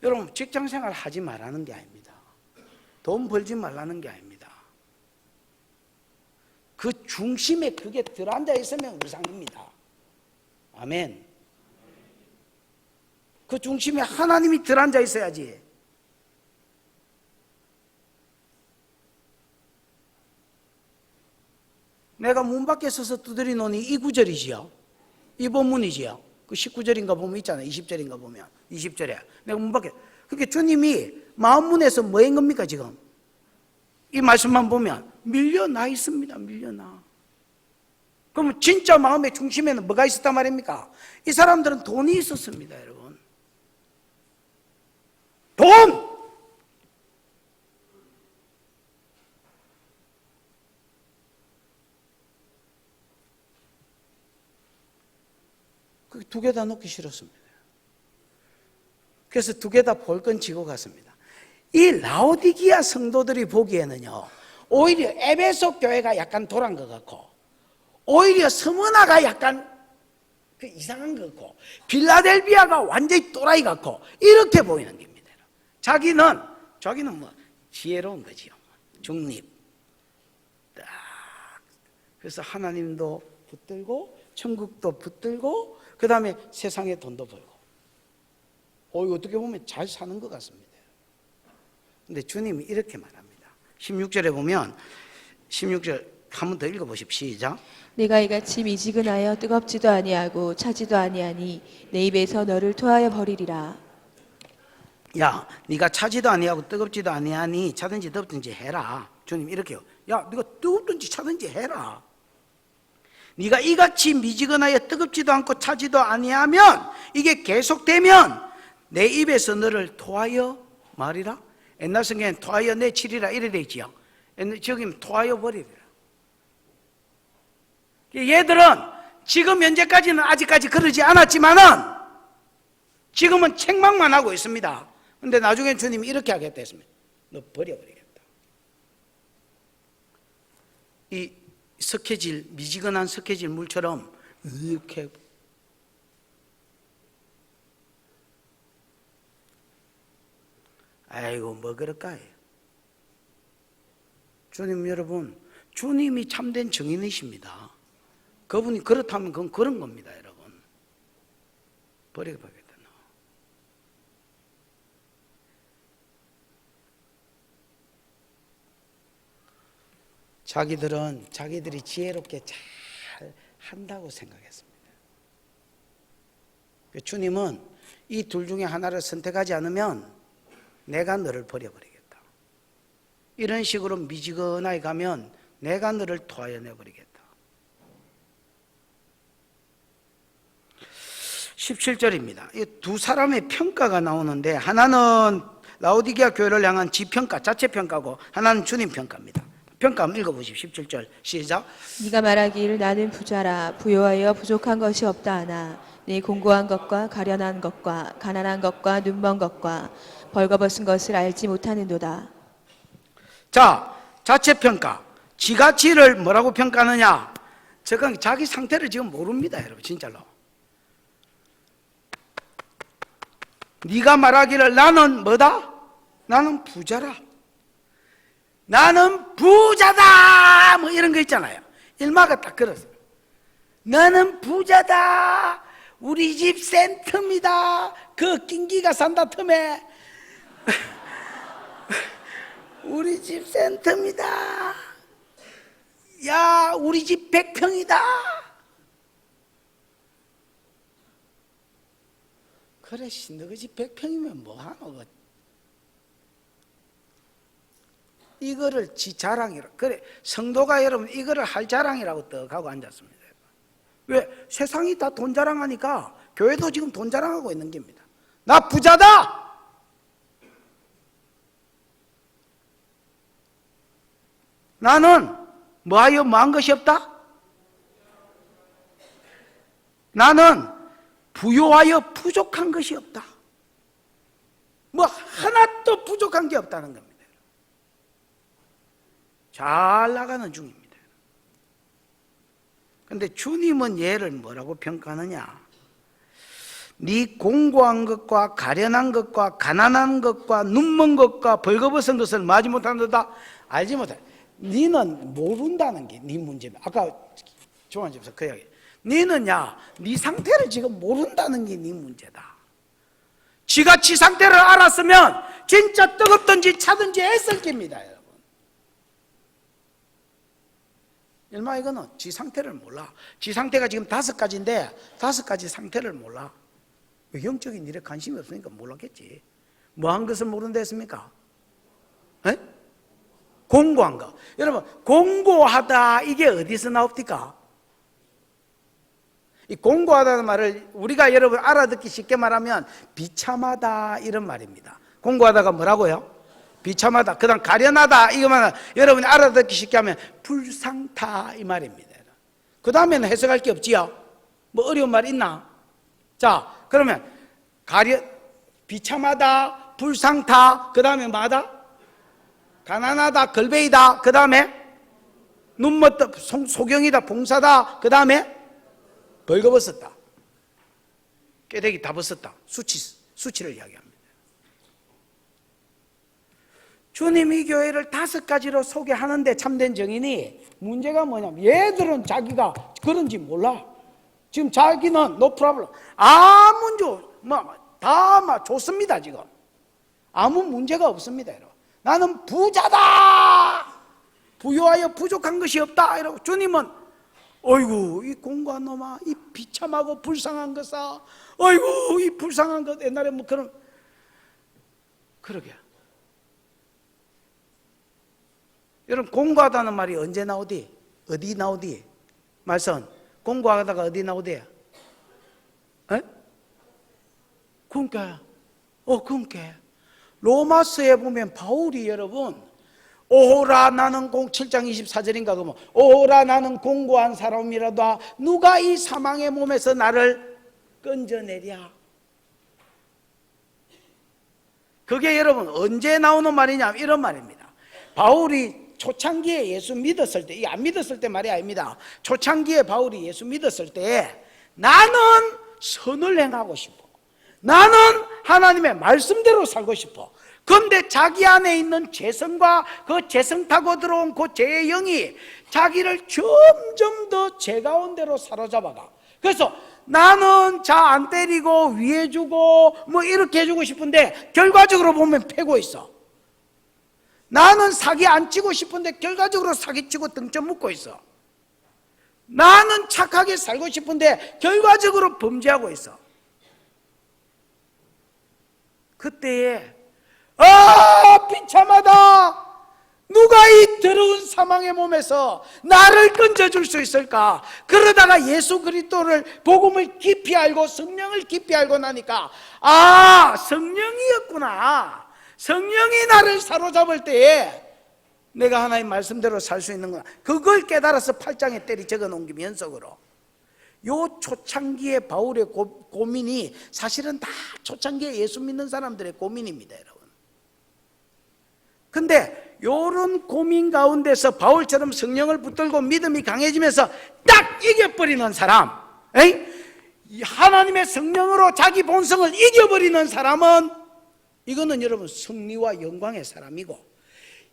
여러분, 직장생활 하지 말라는 게 아닙니다. 돈 벌지 말라는 게 아닙니다. 그 중심에 그게 들어앉아 있으면 우상입니다. 아멘. 그 중심에 하나님이 들어앉아 있어야지. 내가 문 밖에 서서 두드리노니 이 구절이지요. 이 본문이지요. 그 19절인가 보면 있잖아요. 20절인가 보면 20절에 내가 문 밖에. 그러니까 주님이 마음문에서 뭐 한 겁니까 지금? 이 말씀만 보면 밀려나 있습니다. 밀려나. 그러면 진짜 마음의 중심에는 뭐가 있었단 말입니까? 이 사람들은 돈이 있었습니다. 여러분, 돈! 그 두 개 다 놓기 싫었습니다. 그래서 두 개 다 볼 건 지고 갔습니다. 이 라오디기아 성도들이 보기에는요, 오히려 에베소 교회가 약간 돌아간 것 같고, 오히려 스무나가 약간 그 이상한 것 같고, 빌라델비아가 완전히 또라이 같고, 이렇게 보이는 겁니다. 자기는 뭐 지혜로운 거지요. 중립. 딱. 그래서 하나님도 붙들고, 천국도 붙들고, 그 다음에 세상에 돈도 벌고. 어떻게 보면 잘 사는 것 같습니다. 근데 주님이 이렇게 말합니다. 16절에 보면, 16절 한 번 더 읽어보십시오. 시작. 내가 이같이 미지근하여 뜨겁지도 아니하고 차지도 아니하니 내 입에서 너를 토하여 버리리라. 야, 네가 차지도 아니하고 뜨겁지도 아니하니 차든지 덥든지 해라. 주님 이렇게요. 야, 네가 뜨겁든지 차든지 해라. 네가 이같이 미지근하여 뜨겁지도 않고 차지도 아니하면, 이게 계속되면 내 입에서 너를 토하여 말이라. 옛날 성경에는 토하여 내치리라 이래 돼 있지요. 저기는 토하여 버리리라. 얘들은 지금 현재까지는 아직까지 그러지 않았지만은 지금은 책망만 하고 있습니다. 근데 나중에 주님이 이렇게 하겠다 했습니다. 너 버려버리겠다. 이 석회질, 미지근한 석회질 물처럼 이렇게. 아이고 뭐 그럴까요? 주님, 여러분, 주님이 참된 증인이십니다. 그분이 그렇다면 그건 그런 겁니다. 여러분, 버려버리겠다. 자기들은 자기들이 지혜롭게 잘 한다고 생각했습니다. 주님은 이 둘 중에 하나를 선택하지 않으면 내가 너를 버려버리겠다. 이런 식으로 미지근하게 가면 내가 너를 토하여 내버리겠다. 17절입니다. 이 두 사람의 평가가 나오는데, 하나는 라오디게아 교회를 향한 지평가, 자체평가고, 하나는 주님 평가입니다. 평가 한번 읽어보십시오. 17절 시작. 네가 말하기를 나는 부자라 부요하여 부족한 것이 없다 하나 네 공고한 것과 가련한 것과 가난한 것과 눈먼 것과 벌거벗은 것을 알지 못하는도다. 자, 자체평가. 지가치를 뭐라고 평가하느냐? 저건 자기 상태를 지금 모릅니다. 여러분, 진짜로. 네가 말하기를 나는 뭐다? 나는 부자라. 나는 부자다. 뭐 이런 거 있잖아요. 일마가 딱 그랬어요. 나는 부자다. 우리 집 센터입니다. 그 낑기가 산다 틈에 우리 집 센터입니다. 야, 우리 집 100평이다. 그래, 너희 집 100평이면 뭐하노? 이거를 지 자랑이라. 그래, 성도가 여러분 이거를 할 자랑이라고 떡 하고 앉았습니다. 왜? 세상이 다 돈 자랑하니까 교회도 지금 돈 자랑하고 있는 겁니다. 나 부자다! 나는 뭐하여 뭐한 것이 없다? 나는 부요하여 부족한 것이 없다. 뭐 하나도 부족한 게 없다는 겁니다. 잘 나가는 중입니다. 그런데 주님은 얘를 뭐라고 평가하느냐? 네 공고한 것과 가련한 것과 가난한 것과 눈먼 것과 벌거벗은 것을 마지 못한다. 알지 못해. 너는 모른다는 게 네 문제입니다. 아까 조한집에서 그 이야기. 너는 네 상태를 지금 모른다는 게 네 문제다. 지가 지 상태를 알았으면 진짜 뜨겁든지 차든지 했을 겁니다, 여러분. 얼마 이거는 지 상태를 몰라. 지 상태가 지금 5가지인데 5가지 상태를 몰라. 영적인 일에 관심이 없으니까 몰랐겠지. 뭐 한 것을 모른다 했습니까? 에? 공고한 거. 여러분, 공고하다 이게 어디서 나옵니까? 이 공고하다는 말을 우리가 여러분 알아듣기 쉽게 말하면 비참하다 이런 말입니다. 공고하다가 뭐라고요? 비참하다. 그 다음 가련하다 이거만 여러분이 알아듣기 쉽게 하면 불상타 이 말입니다. 그 다음에는 해석할 게 없지요. 뭐 어려운 말 있나? 자, 그러면 비참하다, 불상타, 그 다음에 뭐하다? 가난하다, 걸베이다, 그 다음에 눈먼다, 소경이다, 봉사다, 그 다음에 벌거벗었다. 꾀대기 다 벗었다. 수치를 이야기합니다. 주님이 교회를 5가지로 소개하는데 참된 정인이 문제가 뭐냐면 얘들은 자기가 그런지 몰라. 지금 자기는 no problem. 아무 다 좋습니다. 지금 아무 문제가 없습니다. 여러분. 나는 부자다. 부요하여 부족한 것이 없다. 이러고 주님은 어이구 이 공고한 놈아, 이 비참하고 불쌍한 것아, 어이구 이 불쌍한 것. 옛날에 뭐 그런 그러게. 여러분 공고하다는 말이 언제 나오디? 어디 나오디? 말씀 공고하다가 어디 나오디? 에? 그러니까 그러니까 로마서에 보면 바울이 여러분 오호라 나는 7장 24절인가 그러면 오호라 나는 공고한 사람이라도 누가 이 사망의 몸에서 나를 건져내랴. 그게 여러분 언제 나오는 말이냐 이런 말입니다. 바울이 초창기에 예수 믿었을 때, 이게 안 믿었을 때 말이 아닙니다. 초창기에 바울이 예수 믿었을 때 나는 선을 행하고 싶어. 나는 하나님의 말씀대로 살고 싶어. 그런데 자기 안에 있는 죄성과 그 죄성 타고 들어온 그 죄의 영이 자기를 점점 더 죄 가운데로 사로잡아가. 그래서 나는 자 안 때리고 위해 주고 뭐 이렇게 해주고 싶은데 결과적으로 보면 패고 있어. 나는 사기 안 치고 싶은데 결과적으로 사기치고 등점 묶고 있어. 나는 착하게 살고 싶은데 결과적으로 범죄하고 있어. 그때에 비참하다. 누가 이 더러운 사망의 몸에서 나를 건져줄 수 있을까? 그러다가 예수 그리스도를 복음을 깊이 알고 성령을 깊이 알고 나니까 성령이었구나. 성령이 나를 사로잡을 때에 내가 하나님 말씀대로 살 수 있는구나. 그걸 깨달아서 8장에 때리 적어 놓은 게 연속으로. 요 초창기의 바울의 고민이 사실은 다 초창기에 예수 믿는 사람들의 고민입니다, 여러분. 근데 요런 고민 가운데서 바울처럼 성령을 붙들고 믿음이 강해지면서 딱 이겨버리는 사람, 하나님의 성령으로 자기 본성을 이겨버리는 사람은 이거는 여러분 승리와 영광의 사람이고,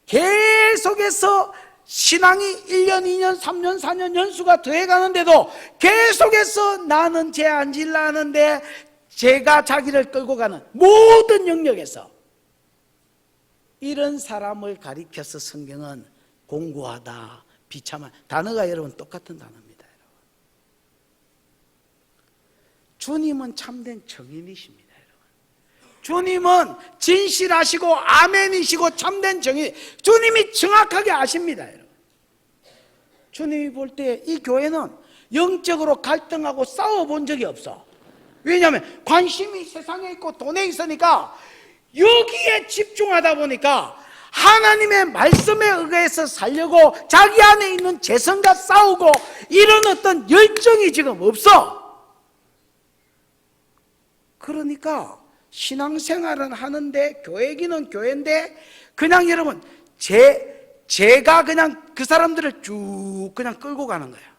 계속해서 신앙이 1년, 2년, 3년, 4년 연수가 더해가는데도 계속해서 나는 죄 안 질라 하는데 죄가 자기를 끌고 가는 모든 영역에서 이런 사람을 가리켜서 성경은 공고하다, 비참한, 단어가 여러분 똑같은 단어입니다. 여러분. 주님은 참된 정인이십니다. 여러분. 주님은 진실하시고 아멘이시고 참된 정의, 주님이 정확하게 아십니다. 여러분. 주님이 볼 때 이 교회는 영적으로 갈등하고 싸워본 적이 없어. 왜냐하면 관심이 세상에 있고 돈에 있으니까 여기에 집중하다 보니까 하나님의 말씀에 의해서 살려고 자기 안에 있는 재성과 싸우고 이런 어떤 열정이 지금 없어. 그러니까 신앙생활은 하는데 교회기는 교회인데 그냥 여러분 제가 그냥 그 사람들을 쭉 그냥 끌고 가는 거야.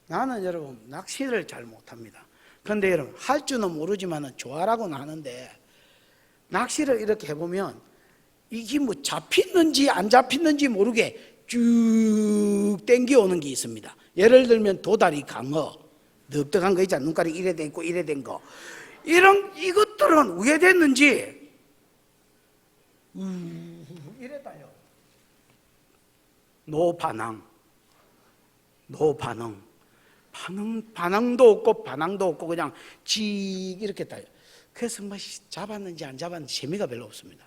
나는 여러분 낚시를 잘 못합니다. 그런데 여러분 할 줄은 모르지만 좋아라고는 하는데 낚시를 이렇게 해보면 이게 뭐 잡히는지 안 잡히는지 모르게 쭉 땡겨오는 게 있습니다. 예를 들면 도다리, 강어, 넓적한 거 있잖아. 눈깔이 이래 돼 있고 이래 된 거. 이것들은 왜 됐는지 이래 달려. 노반항. 반항도 없고 반항도 없고 그냥 지 이렇게 달려. 그래서 뭐 잡았는지 안 잡았는지 재미가 별로 없습니다.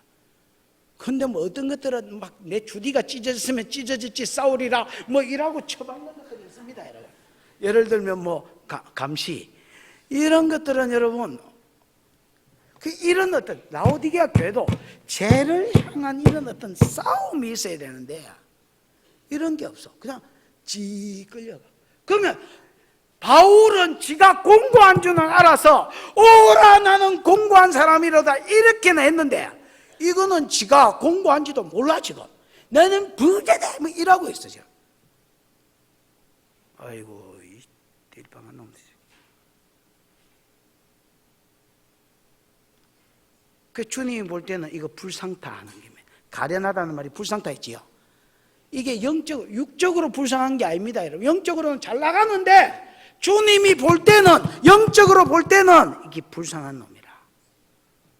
근데 뭐 어떤 것들은 막 내 주디가 찢어졌으면 찢어졌지 싸우리라 뭐 이라고 쳐박는 것들이 있습니다. 여러분. 예를 들면 뭐 감시 이런 것들은 여러분 이런 어떤 라오디게아 교회도 죄를 향한 이런 어떤 싸움이 있어야 되는데 이런 게 없어. 그냥 지 끌려가. 그러면 바울은 지가 공고한 줄은 알아서 오라 나는 공고한 사람이로다 이렇게는 했는데 이거는 지가 공고한지도 몰라. 지금 나는 부자다 뭐 이러고 있어 지금. 아이고 이 대리방한 놈들. 그 주님이 볼 때는 이거 불상타 하는 김에 가련하다는 말이 불상타 했지요. 이게 육적으로 불쌍한 게 아닙니다. 여러분. 영적으로는 잘 나가는데 주님이 볼 때는 영적으로 볼 때는 이게 불쌍한 놈이라.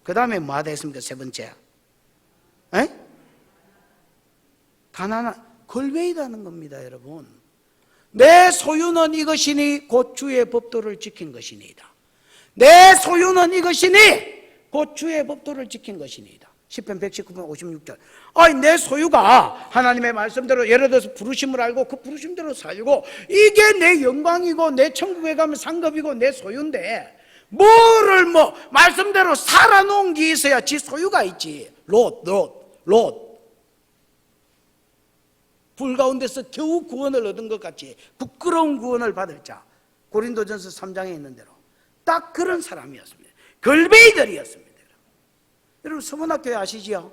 그 다음에 뭐 하다 했습니까? 세 번째 가난한 걸베이다는 겁니다. 여러분. 내 소유는 이것이니 곧 주의 법도를 지킨 것이니이다. 내 소유는 이것이니 곧 주의 법도를 지킨 것이니이다. 10편 119편 56절. 내 소유가 하나님의 말씀대로 예를 들어서 부르심을 알고 그 부르심대로 살고 이게 내 영광이고 내 천국에 가면 상급이고 내 소유인데 뭐를 뭐 말씀대로 살아놓은 게 있어야 지 소유가 있지. 롯 불 가운데서 겨우 구원을 얻은 것 같이 부끄러운 구원을 받을 자. 고린도전서 3장에 있는 대로 딱 그런 사람이었습니다. 걸베이들이었습니다. 여러분 서문학교회 아시지요?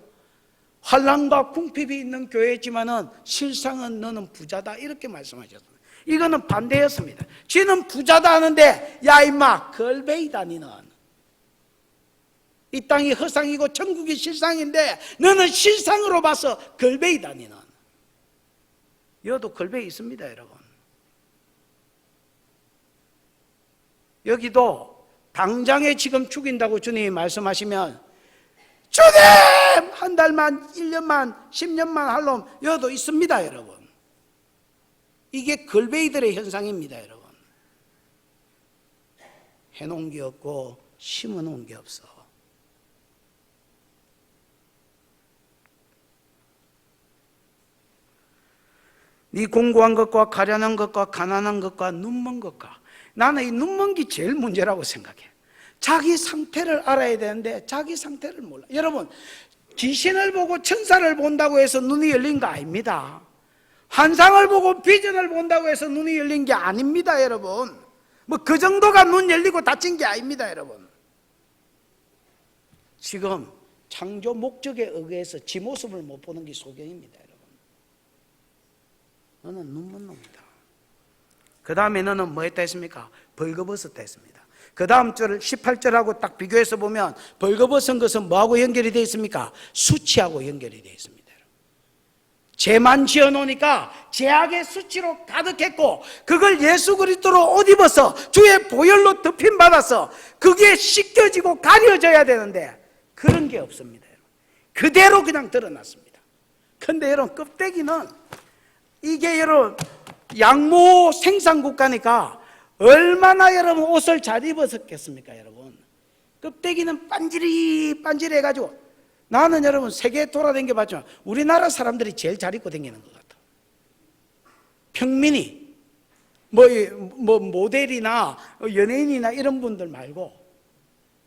환난과 궁핍이 있는 교회지만은 실상은 너는 부자다 이렇게 말씀하셨습니다. 이거는 반대였습니다. 쥐는 부자다 하는데 야 임마 걸베이다 니는. 이 땅이 허상이고 천국이 실상인데 너는 실상으로 봐서 걸베이다 니는. 여도 걸베이 있습니다. 여러분. 여기도 당장에 지금 죽인다고 주님이 말씀하시면 주님! 한 달만, 1년만, 10년만 할 놈 여도 있습니다. 여러분. 이게 걸베이들의 현상입니다. 여러분. 해놓은 게 없고 심어놓은 게 없어. 네 공고한 것과 가련한 것과 가난한 것과 눈먼 것과 나는 이 눈먼 게 제일 문제라고 생각해. 자기 상태를 알아야 되는데 자기 상태를 몰라. 여러분 귀신을 보고 천사를 본다고 해서 눈이 열린 거 아닙니다. 환상을 보고 비전을 본다고 해서 눈이 열린 게 아닙니다. 여러분 뭐 그 정도가 눈 열리고 닫힌 게 아닙니다. 여러분 지금 창조 목적에 의해서 지 모습을 못 보는 게 소경입니다. 여러분 너는 눈먼 놈이다. 그 다음에 너는 뭐 했다 했습니까? 벌거벗었다 했습니다. 그 다음 절 18절하고 딱 비교해서 보면 벌거벗은 것은 뭐하고 연결이 되어 있습니까? 수치하고 연결이 되어 있습니다. 죄만 지어놓으니까 죄악의 수치로 가득했고 그걸 예수 그리스도로 옷 입어서 주의 보혈로 덮임받아서 그게 씻겨지고 가려져야 되는데 그런 게 없습니다. 그대로 그냥 드러났습니다. 근데 여러분 껍데기는 이게 여러분 양모 생산국가니까 얼마나 여러분 옷을 잘 입었겠습니까 여러분? 껍데기는 반질해가지고 나는 여러분 세계 돌아다녀 봤지만 우리나라 사람들이 제일 잘 입고 다니는 것 같아. 평민이 뭐 모델이나 연예인이나 이런 분들 말고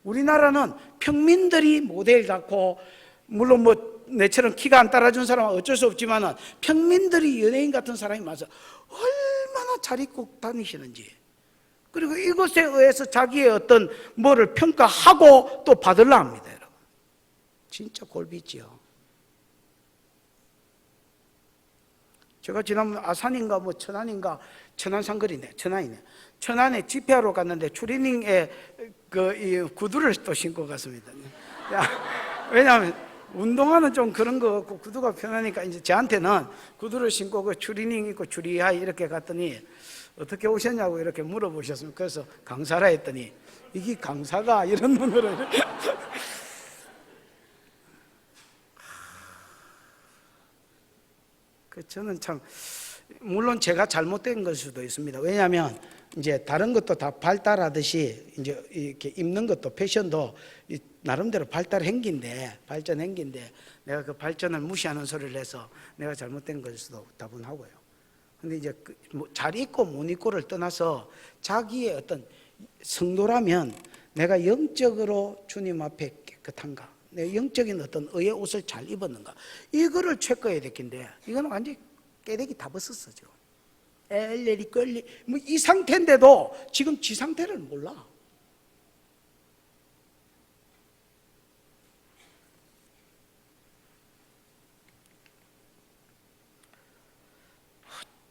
우리나라는 평민들이 모델 같고, 물론 뭐 내처럼 키가 안 따라준 사람은 어쩔 수 없지만은 평민들이 연예인 같은 사람이 많아서 얼마나 잘 입고 다니시는지, 그리고 이것에 의해서 자기의 어떤 뭐를 평가하고 또 받으려 합니다 여러분. 진짜 골비지요. 제가 지난번 아산인가 뭐 천안인가, 천안상거리네, 천안에 집회하러 갔는데 추리닝에 이 구두를 또 신고 갔습니다. 왜냐하면 운동화는 좀 그런 거 같고 구두가 편하니까 이제 저한테는 구두를 신고 그 추리닝 입고 추리하이 이렇게 갔더니 어떻게 오셨냐고 이렇게 물어보셨습니다. 그래서 강사라 했더니 이게 강사가 이런 분으로 저는 참, 물론 제가 잘못된 걸 수도 있습니다. 왜냐하면 이제 다른 것도 다 발달하듯이 이제 이렇게 입는 것도 패션도 나름대로 발전 행기인데 내가 그 발전을 무시하는 소리를 해서 내가 잘못된 걸 수도 다분하고요. 근데 이제 잘 입고 못 입고를 떠나서 자기의 어떤 성도라면 내가 영적으로 주님 앞에 깨끗한가, 내 영적인 어떤 의의 옷을 잘 입었는가, 이거를 체크해야 될 텐데 이거는 완전히 깨대기 다 벗었어 지금. 엘레리 끌리 뭐 이 상태인데도 지금 지 상태를 몰라.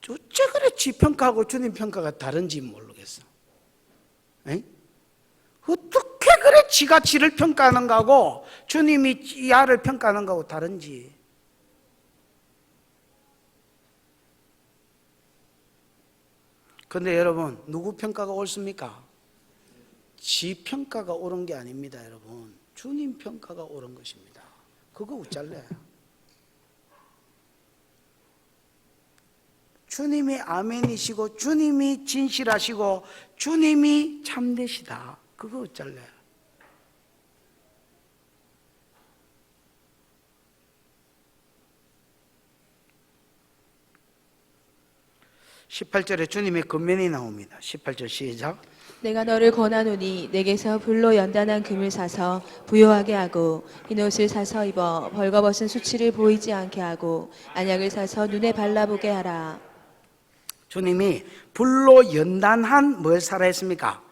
어째 그래 지 평가하고 주님 평가가 다른지 모르겠어. 에이? 어떻게 그래 지가 지를 평가하는 거하고 주님이 야를 평가하는 거하고 다른지. 근데 여러분, 누구 평가가 옳습니까? 지 평가가 옳은 게 아닙니다 여러분. 주님 평가가 옳은 것입니다. 그거 어쩔래? 주님이 아멘이시고 주님이 진실하시고 주님이 참되시다. 그거 어쩔래? (18절에) 주님의 권면이 나옵니다. 18절 시작. 내가 너를 권하노니 내게서 불로 연단한 금을 사서 부요하게 하고 흰옷을 사서 입어 벌거벗은 수치를 보이지 않게 하고 안약을 사서 눈에 발라보게 하라. 주님이 불로 연단한 뭘 사라 했습니까?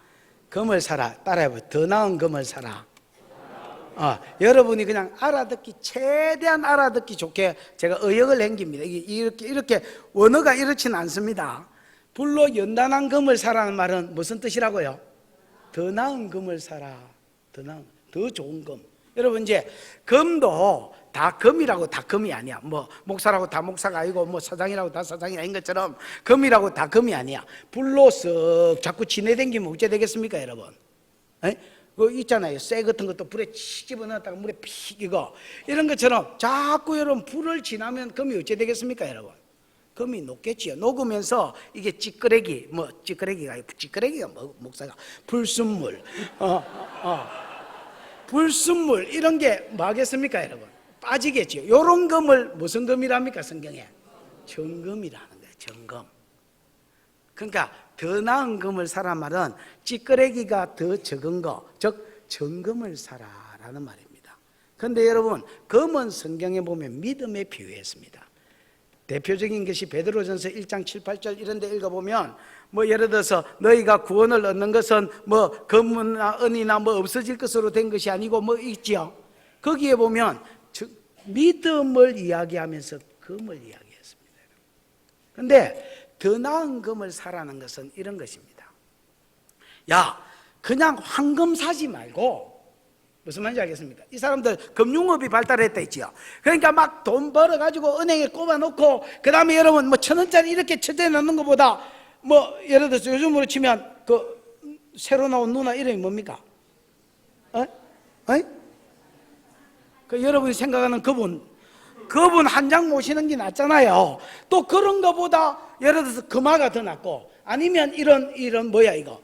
금을 사라. 따라해봐요. 더 나은 금을 사라. 여러분이 그냥 알아듣기, 최대한 알아듣기 좋게 제가 의역을 남깁니다. 이렇게 원어가 이렇지는 않습니다. 불로 연단한 금을 사라는 말은 무슨 뜻이라고요? 더 나은 금을 사라. 더 좋은 금. 여러분, 이제 금도 다 금이라고 다 금이 아니야. 뭐 목사라고 다 목사가 아니고 뭐 사장이라고 다 사장이 아닌 것처럼 금이라고 다 금이 아니야. 불로 쓱 자꾸 지내댕기면 어째 되겠습니까 여러분? 그 있잖아요, 쇠 같은 것도 불에 치 집어넣었다가 물에 픽 이거 이런 것처럼 자꾸 여러분 불을 지나면 금이 어째 되겠습니까 여러분? 금이 녹겠지요. 녹으면서 이게 찌끄레기가 뭐 목사가 불순물 불순물 이런 게 뭐 하겠습니까 여러분? 빠지겠지요. 요런 금을 무슨 금이랍니까 성경에? 정금이라는 거예요. 정금. 그러니까 더 나은 금을 사라 말은 찌끄레기가 더 적은 거, 즉 정금을 사라라는 말입니다. 그런데 여러분, 금은 성경에 보면 믿음에 비유했습니다. 대표적인 것이 베드로전서 1장 7, 8절 이런 데 읽어보면 뭐 예를 들어서 너희가 구원을 얻는 것은 뭐 금이나 은이나 뭐 없어질 것으로 된 것이 아니고 뭐 있지요. 거기에 보면 믿음을 이야기하면서 금을 이야기했습니다. 그런데 더 나은 금을 사라는 것은 이런 것입니다. 야, 그냥 황금 사지 말고, 무슨 말인지 알겠습니까? 이 사람들 금융업이 발달했다 했지요. 그러니까 막 돈 벌어가지고 은행에 꼽아놓고 그 다음에 여러분 뭐 1,000원짜리 이렇게 쳐대 놓는 것보다 뭐 예를 들어서 요즘으로 치면 그 새로 나온 누나 이름이 뭡니까? 그 여러분이 생각하는 그분 한 장 모시는 게 낫잖아요. 또 그런 것보다 예를 들어서 금화가 더 낫고 아니면 이런 뭐야 이거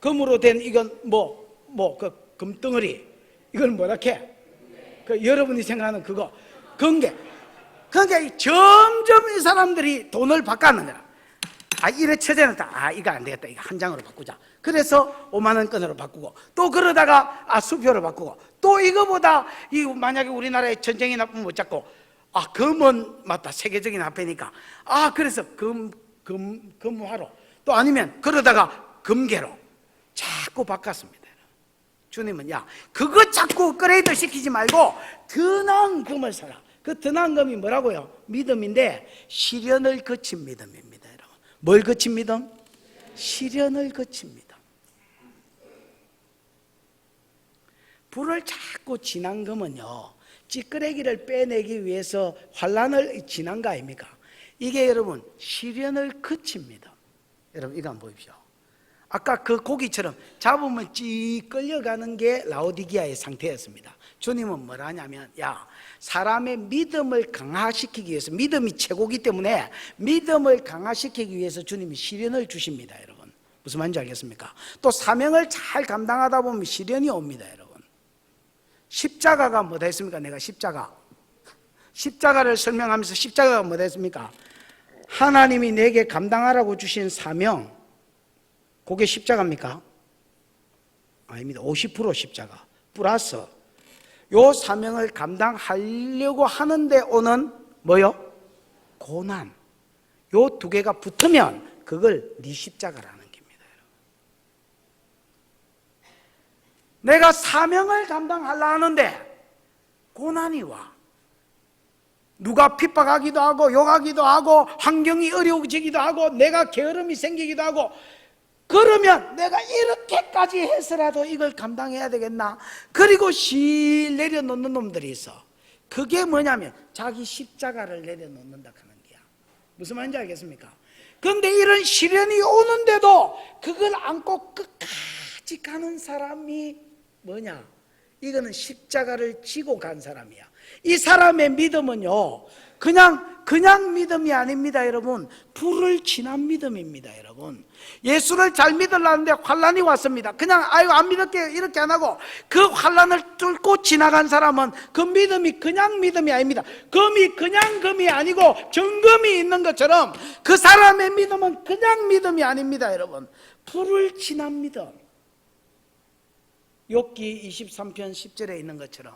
금으로 된 이건 그 금덩어리 이건 뭐라 해? 그 여러분이 생각하는 그거 금괴. 그러니까 점점 이 사람들이 돈을 바꾸는 거야. 이래 처제놨다. 이거 안 되겠다. 이거 한 장으로 바꾸자. 그래서 5만 원권으로 바꾸고 또 그러다가 수표로 바꾸고 또 이거보다 만약에 우리나라에 전쟁이 나쁘면 못 잡고 금은 맞다. 세계적인 화폐니까 그래서 금화로 또 아니면 그러다가 금괴로 자꾸 바꿨습니다. 주님은 그거 자꾸 업그레이드 시키지 말고 더 나은 금을 사라. 그 더 나은 금이 뭐라고요? 믿음인데 시련을 거친 믿음입니다. 여러분, 뭘 거친 믿음? 시련을 거친 믿음. 불을 자꾸 지난 금은요, 찌끄레기를 빼내기 위해서 환란을 지난 거 아닙니까? 이게 여러분 시련을 거칩니다. 여러분 이거 한번 보십시오. 아까 그 고기처럼 잡으면 찌 끌려가는 게 라오디기아의 상태였습니다. 주님은 뭐라 하냐면 사람의 믿음을 강화시키기 위해서, 믿음이 최고기 때문에 믿음을 강화시키기 위해서 주님이 시련을 주십니다. 여러분 무슨 말인지 알겠습니까? 또 사명을 잘 감당하다 보면 시련이 옵니다. 여러분 십자가가 뭐다 했습니까? 내가 십자가를 설명하면서 십자가가 뭐다 했습니까? 하나님이 내게 감당하라고 주신 사명, 그게 십자가입니까? 아닙니다. 50% 십자가 플러스 요 사명을 감당하려고 하는데 오는 뭐요? 고난. 요 두 개가 붙으면 그걸 네 십자가라는 겁니다. 내가 사명을 감당하려 하는데 고난이 와. 누가 핍박하기도 하고 욕하기도 하고 환경이 어려워지기도 하고 내가 게으름이 생기기도 하고, 그러면 내가 이렇게까지 해서라도 이걸 감당해야 되겠나? 그리고 실 내려놓는 놈들이 있어. 그게 뭐냐면 자기 십자가를 내려놓는다 하는 거야. 무슨 말인지 알겠습니까? 그런데 이런 시련이 오는데도 그걸 안고 끝까지 가는 사람이 뭐냐? 이거는 십자가를 지고 간 사람이야. 이 사람의 믿음은요, 그냥 믿음이 아닙니다. 여러분, 불을 지난 믿음입니다. 여러분, 예수를 잘 믿으려는데 환란이 왔습니다. 그냥 안 믿을게요 이렇게 안 하고 그 환란을 뚫고 지나간 사람은 그 믿음이 그냥 믿음이 아닙니다. 금이 그냥 금이 아니고 정금이 있는 것처럼 그 사람의 믿음은 그냥 믿음이 아닙니다. 여러분, 불을 지난 믿음. 욥기 23편 10절에 있는 것처럼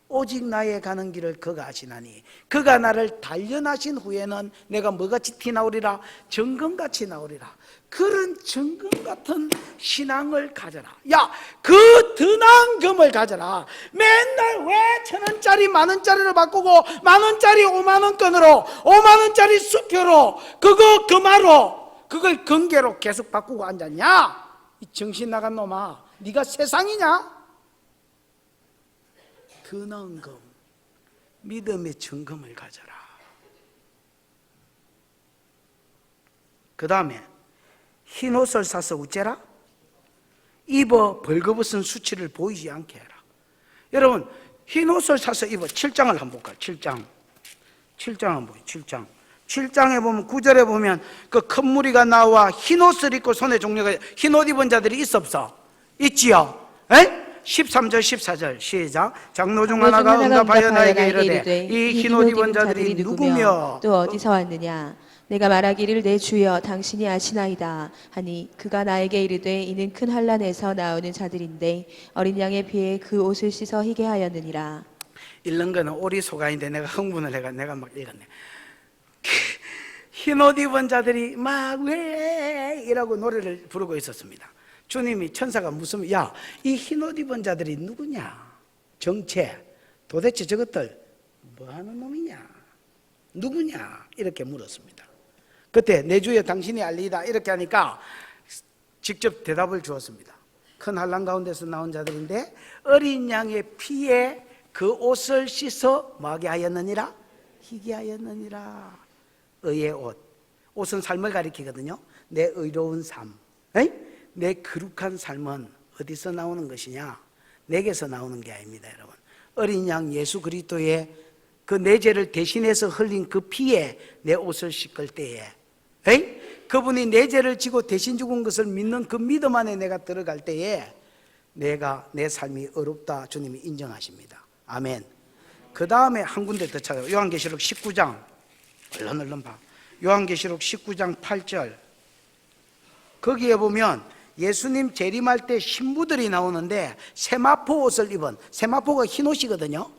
오직 나의 가는 길을 그가 아시나니 그가 나를 단련하신 후에는 내가 뭐같이 티나오리라? 정금같이 나오리라. 그런 정금 같은 신앙을 가져라. 그 더 나은 금을 가져라. 맨날 왜 1,000원짜리 10,000원짜리를 바꾸고 10,000원짜리 50,000원권으로 50,000원짜리 수표로 그거 금화로 그걸 금괴로 계속 바꾸고 앉았냐? 이 정신 나간 놈아, 네가 세상이냐? 더 나은 금, 믿음의 정금을 가져라. 그 다음에 흰 옷을 사서 어째라? 입어 벌거벗은 수치를 보이지 않게 해라. 여러분, 흰 옷을 사서 입어. 7장을 한번 볼까요? 7장 한번 보세요. 7장에 보면 9절에 보면 그 큰 무리가 나와 흰 옷을 입고 손에 종려가, 흰 옷 입은 자들이 있어 없어? 있지요. 13절 14절 시작. 장로 중 하나가 응답하여 나에게 이르되 이 흰 옷 입은 자들이 누구며 또 어디서 왔느냐? 내가 말하기를 내 주여 당신이 아시나이다 하니 그가 나에게 이르되 이는 큰 환난에서 나오는 자들인데 어린 양의 피에 그 옷을 씻어 희게 하였느니라. 읽는 거는 오리소가인데 내가 흥분을 해가 내가 막 읽었네. 흰 옷 입은 자들이 막 왜 이라고 노래를 부르고 있었습니다. 주님이 천사가 무슨 이 흰 옷 입은 자들이 누구냐? 정체 도대체 저것들 뭐하는 놈이냐? 누구냐? 이렇게 물었습니다. 그때 내 주여 당신이 알리이다 이렇게 하니까 직접 대답을 주었습니다. 큰 환난 가운데서 나온 자들인데 어린 양의 피에 그 옷을 씻어 뭐하게 하였느니라? 희게 하였느니라. 의의 옷, 옷은 삶을 가리키거든요. 내 의로운 삶, 내 거룩한 삶은 어디서 나오는 것이냐? 내게서 나오는 게 아닙니다. 여러분, 어린 양 예수 그리스도의 그 내 죄를 대신해서 흘린 그 피에 내 옷을 씻을 때에 그분이 내 죄를 지고 대신 죽은 것을 믿는 그 믿음 안에 내가 들어갈 때에 내 삶이 어렵다 주님이 인정하십니다. 아멘. 그 다음에 한 군데 더 찾아요. 요한계시록 19장 얼른 봐. 요한계시록 19장 8절. 거기에 보면 예수님 재림할 때 신부들이 나오는데 세마포 옷을 입은, 세마포가 흰 옷이거든요.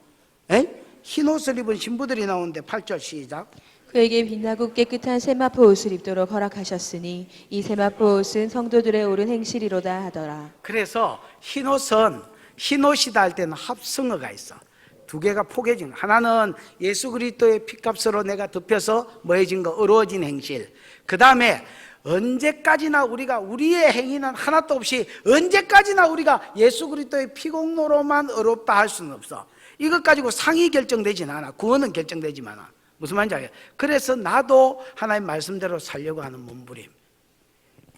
흰 옷을 입은 신부들이 나오는데 8절 시작. 그에게 빛나고 깨끗한 세마포 옷을 입도록 허락하셨으니 이 세마포 옷은 성도들의 옳은 행실이로다 하더라. 그래서 흰 옷이다 할 때는 합성어가 있어. 두 개가 포개진 거. 하나는 예수 그리스도의 피값으로 내가 덮여서 뭐해진 거, 어려워진 행실. 그 다음에 언제까지나 우리의 행위는 하나도 없이 언제까지나 우리가 예수 그리스도의 피공로로만 어렵다 할 수는 없어. 이것 가지고 상이 결정되진 않아. 구원은 결정되지만 않아. 무슨 말인지 알겠어요? 그래서 나도 하나님 말씀대로 살려고 하는 몸부림.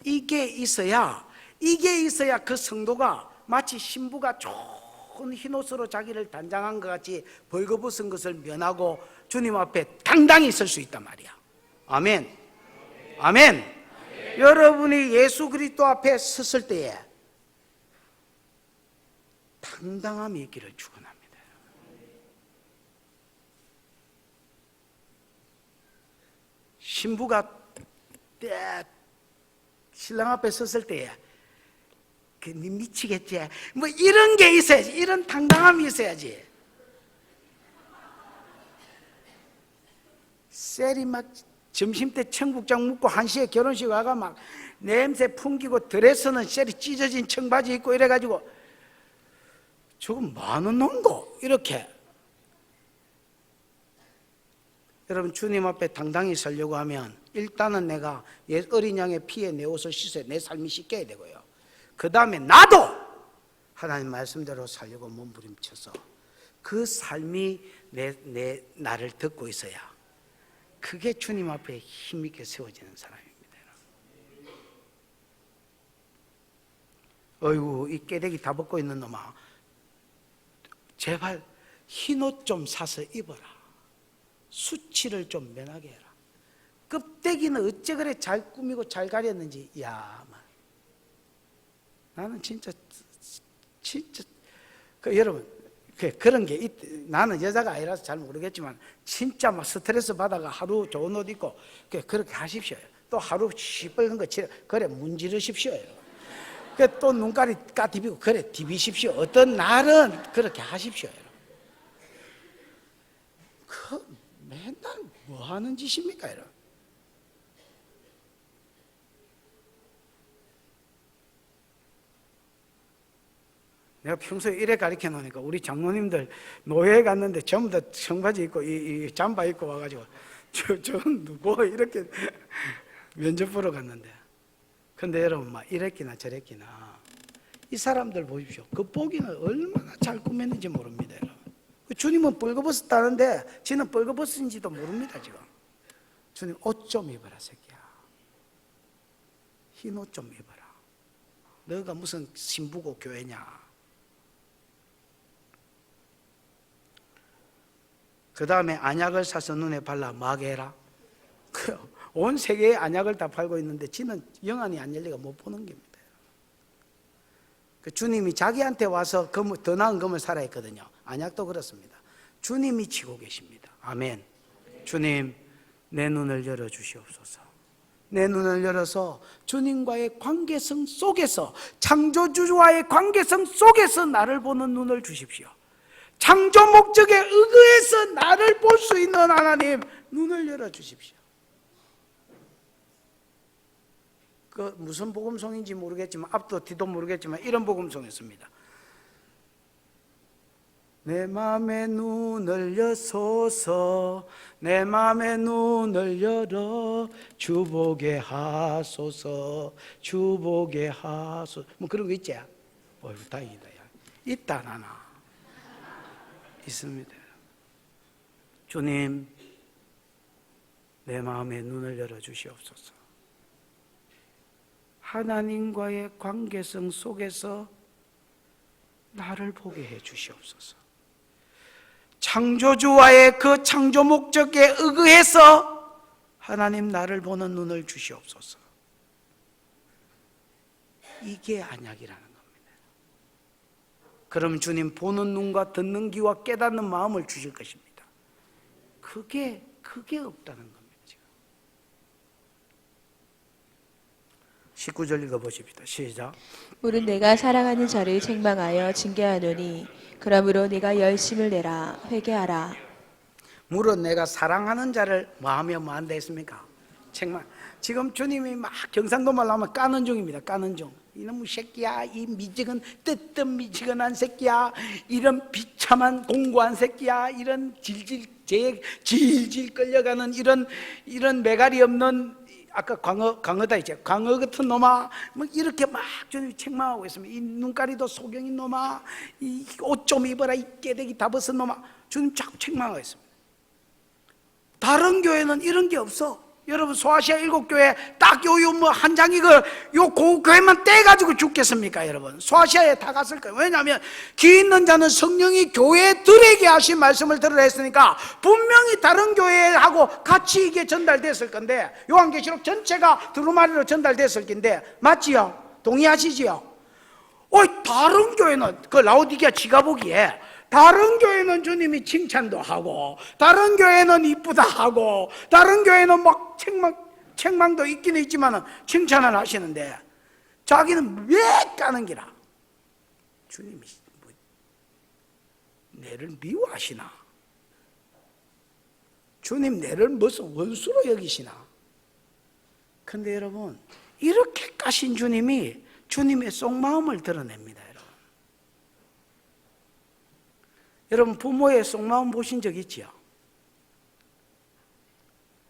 이게 있어야 그 성도가 마치 신부가 좋은 흰옷으로 자기를 단장한 것 같이 벌거벗은 것을 면하고 주님 앞에 당당히 설 수 있단 말이야. 아멘. 아멘. 여러분이 예수 그리스도 앞에 섰을 때에 당당함이 있기를 축원합니다. 신부가 신랑 앞에 섰을 때에 니 미치겠지? 뭐 이런 게 있어야지. 이런 당당함이 있어야지. 셀이 막 점심때 청국장 먹고 1시에 결혼식 와가 막 냄새 풍기고 드레스는 셀이 찢어진 청바지 입고 이래가지고 저거 뭐하는 놈고 이렇게. 여러분 주님 앞에 당당히 서려고 하면 일단은 내가 어린 양의 피에 내 옷을 씻어야 내 삶이 씻겨야 되고요. 그 다음에 나도 하나님 말씀대로 살려고 몸부림쳐서 그 삶이 나를 듣고 있어야 그게 주님 앞에 힘있게 세워지는 사람입니다. 어이구 이 깨대기 다 벗고 있는 놈아, 제발 흰옷 좀 사서 입어라. 수치를 좀 면하게 해라. 껍데기는 어째 그래 잘 꾸미고 잘 가렸는지. 야, 나는 진짜 여러분 그런 게 나는 여자가 아니라서 잘 모르겠지만 진짜 막 스트레스 받아가 하루 좋은 옷 입고 그렇게 하십시오. 또 하루 시뻘건 거 그래 문지르십시오. 또 눈깔이 까디비고 그래 디비십시오. 어떤 날은 그렇게 하십시오. 맨날 뭐 하는 짓입니까? 이런. 내가 평소에 이래 가르쳐 놓으니까 우리 장로님들 노예에 갔는데 전부 다 청바지 입고 이 잠바 입고 와가지고 저 누구 이렇게 면접 보러 갔는데, 근데 여러분 막 이랬기나 저랬기나 이 사람들 보십시오. 그 보기는 얼마나 잘 꾸몄는지 모릅니다. 여러분. 주님은 벌거벗었다는데 지는 벌거벗은지도 모릅니다. 지금 주님 옷 좀 입어라 새끼야. 흰 옷 좀 입어라. 너가 무슨 신부고 교회냐. 그 다음에 안약을 사서 눈에 발라 마게 해라. 온 세계에 안약을 다 팔고 있는데 지는 영안이 안 열리가 못 보는 겁니다. 주님이 자기한테 와서 더 나은 검을 사라 했거든요. 안약도 그렇습니다. 주님이 치고 계십니다. 아멘. 주님 내 눈을 열어주시옵소서. 내 눈을 열어서 주님과의 관계성 속에서, 창조주와의 관계성 속에서 나를 보는 눈을 주십시오. 창조 목적에 의거해서 나를 볼 수 있는 하나님 눈을 열어주십시오. 그 무슨 복음송인지 모르겠지만 앞도 뒤도 모르겠지만 이런 복음송이었습니다. 내 맘의 눈을 여소서, 내 맘의 눈을 열어 주보게 하소서, 주보게 하소서. 뭐 그런 거 있지? 어이구 다행이다. 야. 있다 나나 있습니다. 주님 내 마음의 눈을 열어 주시옵소서. 하나님과의 관계성 속에서 나를 보게 해 주시옵소서. 창조주와의 그 창조 목적에 의거해서 하나님 나를 보는 눈을 주시옵소서. 이게 언약이라는 겁니다. 그럼 주님 보는 눈과 듣는 귀와 깨닫는 마음을 주실 것입니다. 그게 없다는 겁니다. 지금 19절 읽어보십시다. 시작. 물은 내가 사랑하는 자를 책망하여 징계하노니 그러므로 네가 열심을 내라 회개하라. 물은 내가 사랑하는 자를 뭐하면 뭐한다 했습니까? 책망. 지금 주님이 막 경상도 말로 하면 까는 중입니다. 까는 중. 이놈의 새끼야, 이 미지근 뜨뜻 미지근한 새끼야, 이런 비참한 공고한 새끼야, 이런 질질 끌려가는 이런 매갈이 없는, 아까 광어다 이제 광어 같은 놈아, 뭐 이렇게 막 주님이 책망하고 있으면, 이 눈가리도 소경인 놈아, 이 옷 좀 입어라, 이 깨대기 다 벗은 놈아, 주님 자꾸 책망하고 있습니다. 다른 교회는 이런 게 없어. 여러분 소아시아 7교회 딱 한 장이 요 교회만 떼가지고 죽겠습니까? 여러분 소아시아에 다 갔을 거예요. 왜냐하면 귀 있는 자는 성령이 교회들에게 하신 말씀을 들으라 했으니까 분명히 다른 교회하고 같이 이게 전달됐을 건데, 요한계시록 전체가 두루마리로 전달됐을 건데, 맞지요? 동의하시지요? 다른 교회는 그 라오디게아 지가 보기에 다른 교회는 주님이 칭찬도 하고, 다른 교회는 이쁘다 하고, 다른 교회는 막 책망도 있긴 있지만 칭찬을 하시는데, 자기는 왜 까는 기라? 주님이 내를 미워하시나? 주님 내를 무슨 원수로 여기시나? 근데 여러분, 이렇게 까신 주님이 주님의 속마음을 드러냅니다. 여러분 부모의 속마음 보신 적 있지요?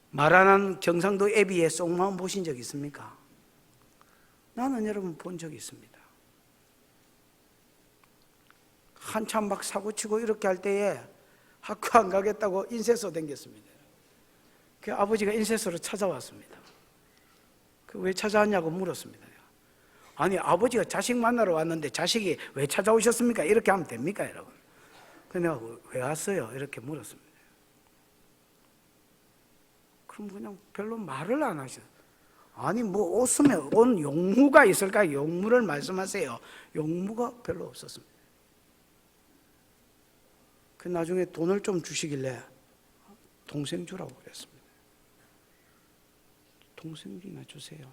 말 안 하는 경상도 애비의 속마음 보신 적 있습니까? 나는 여러분 본 적이 있습니다. 한참 막 사고치고 이렇게 할 때에 학교 안 가겠다고 인쇄소 댕겼습니다. 그 아버지가 인쇄소로 찾아왔습니다. 그 왜 찾아왔냐고 물었습니다. 아니 아버지가 자식 만나러 왔는데 자식이 왜 찾아오셨습니까? 이렇게 하면 됩니까 여러분? 내가 왜 왔어요? 이렇게 물었습니다. 그럼 그냥 별로 말을 안 하셔요. 아니 뭐 옷에 온 용무가 있을까? 용무를 말씀하세요. 용무가 별로 없었습니다. 그 나중에 돈을 좀 주시길래 동생 주라고 그랬습니다. 동생이나 주세요.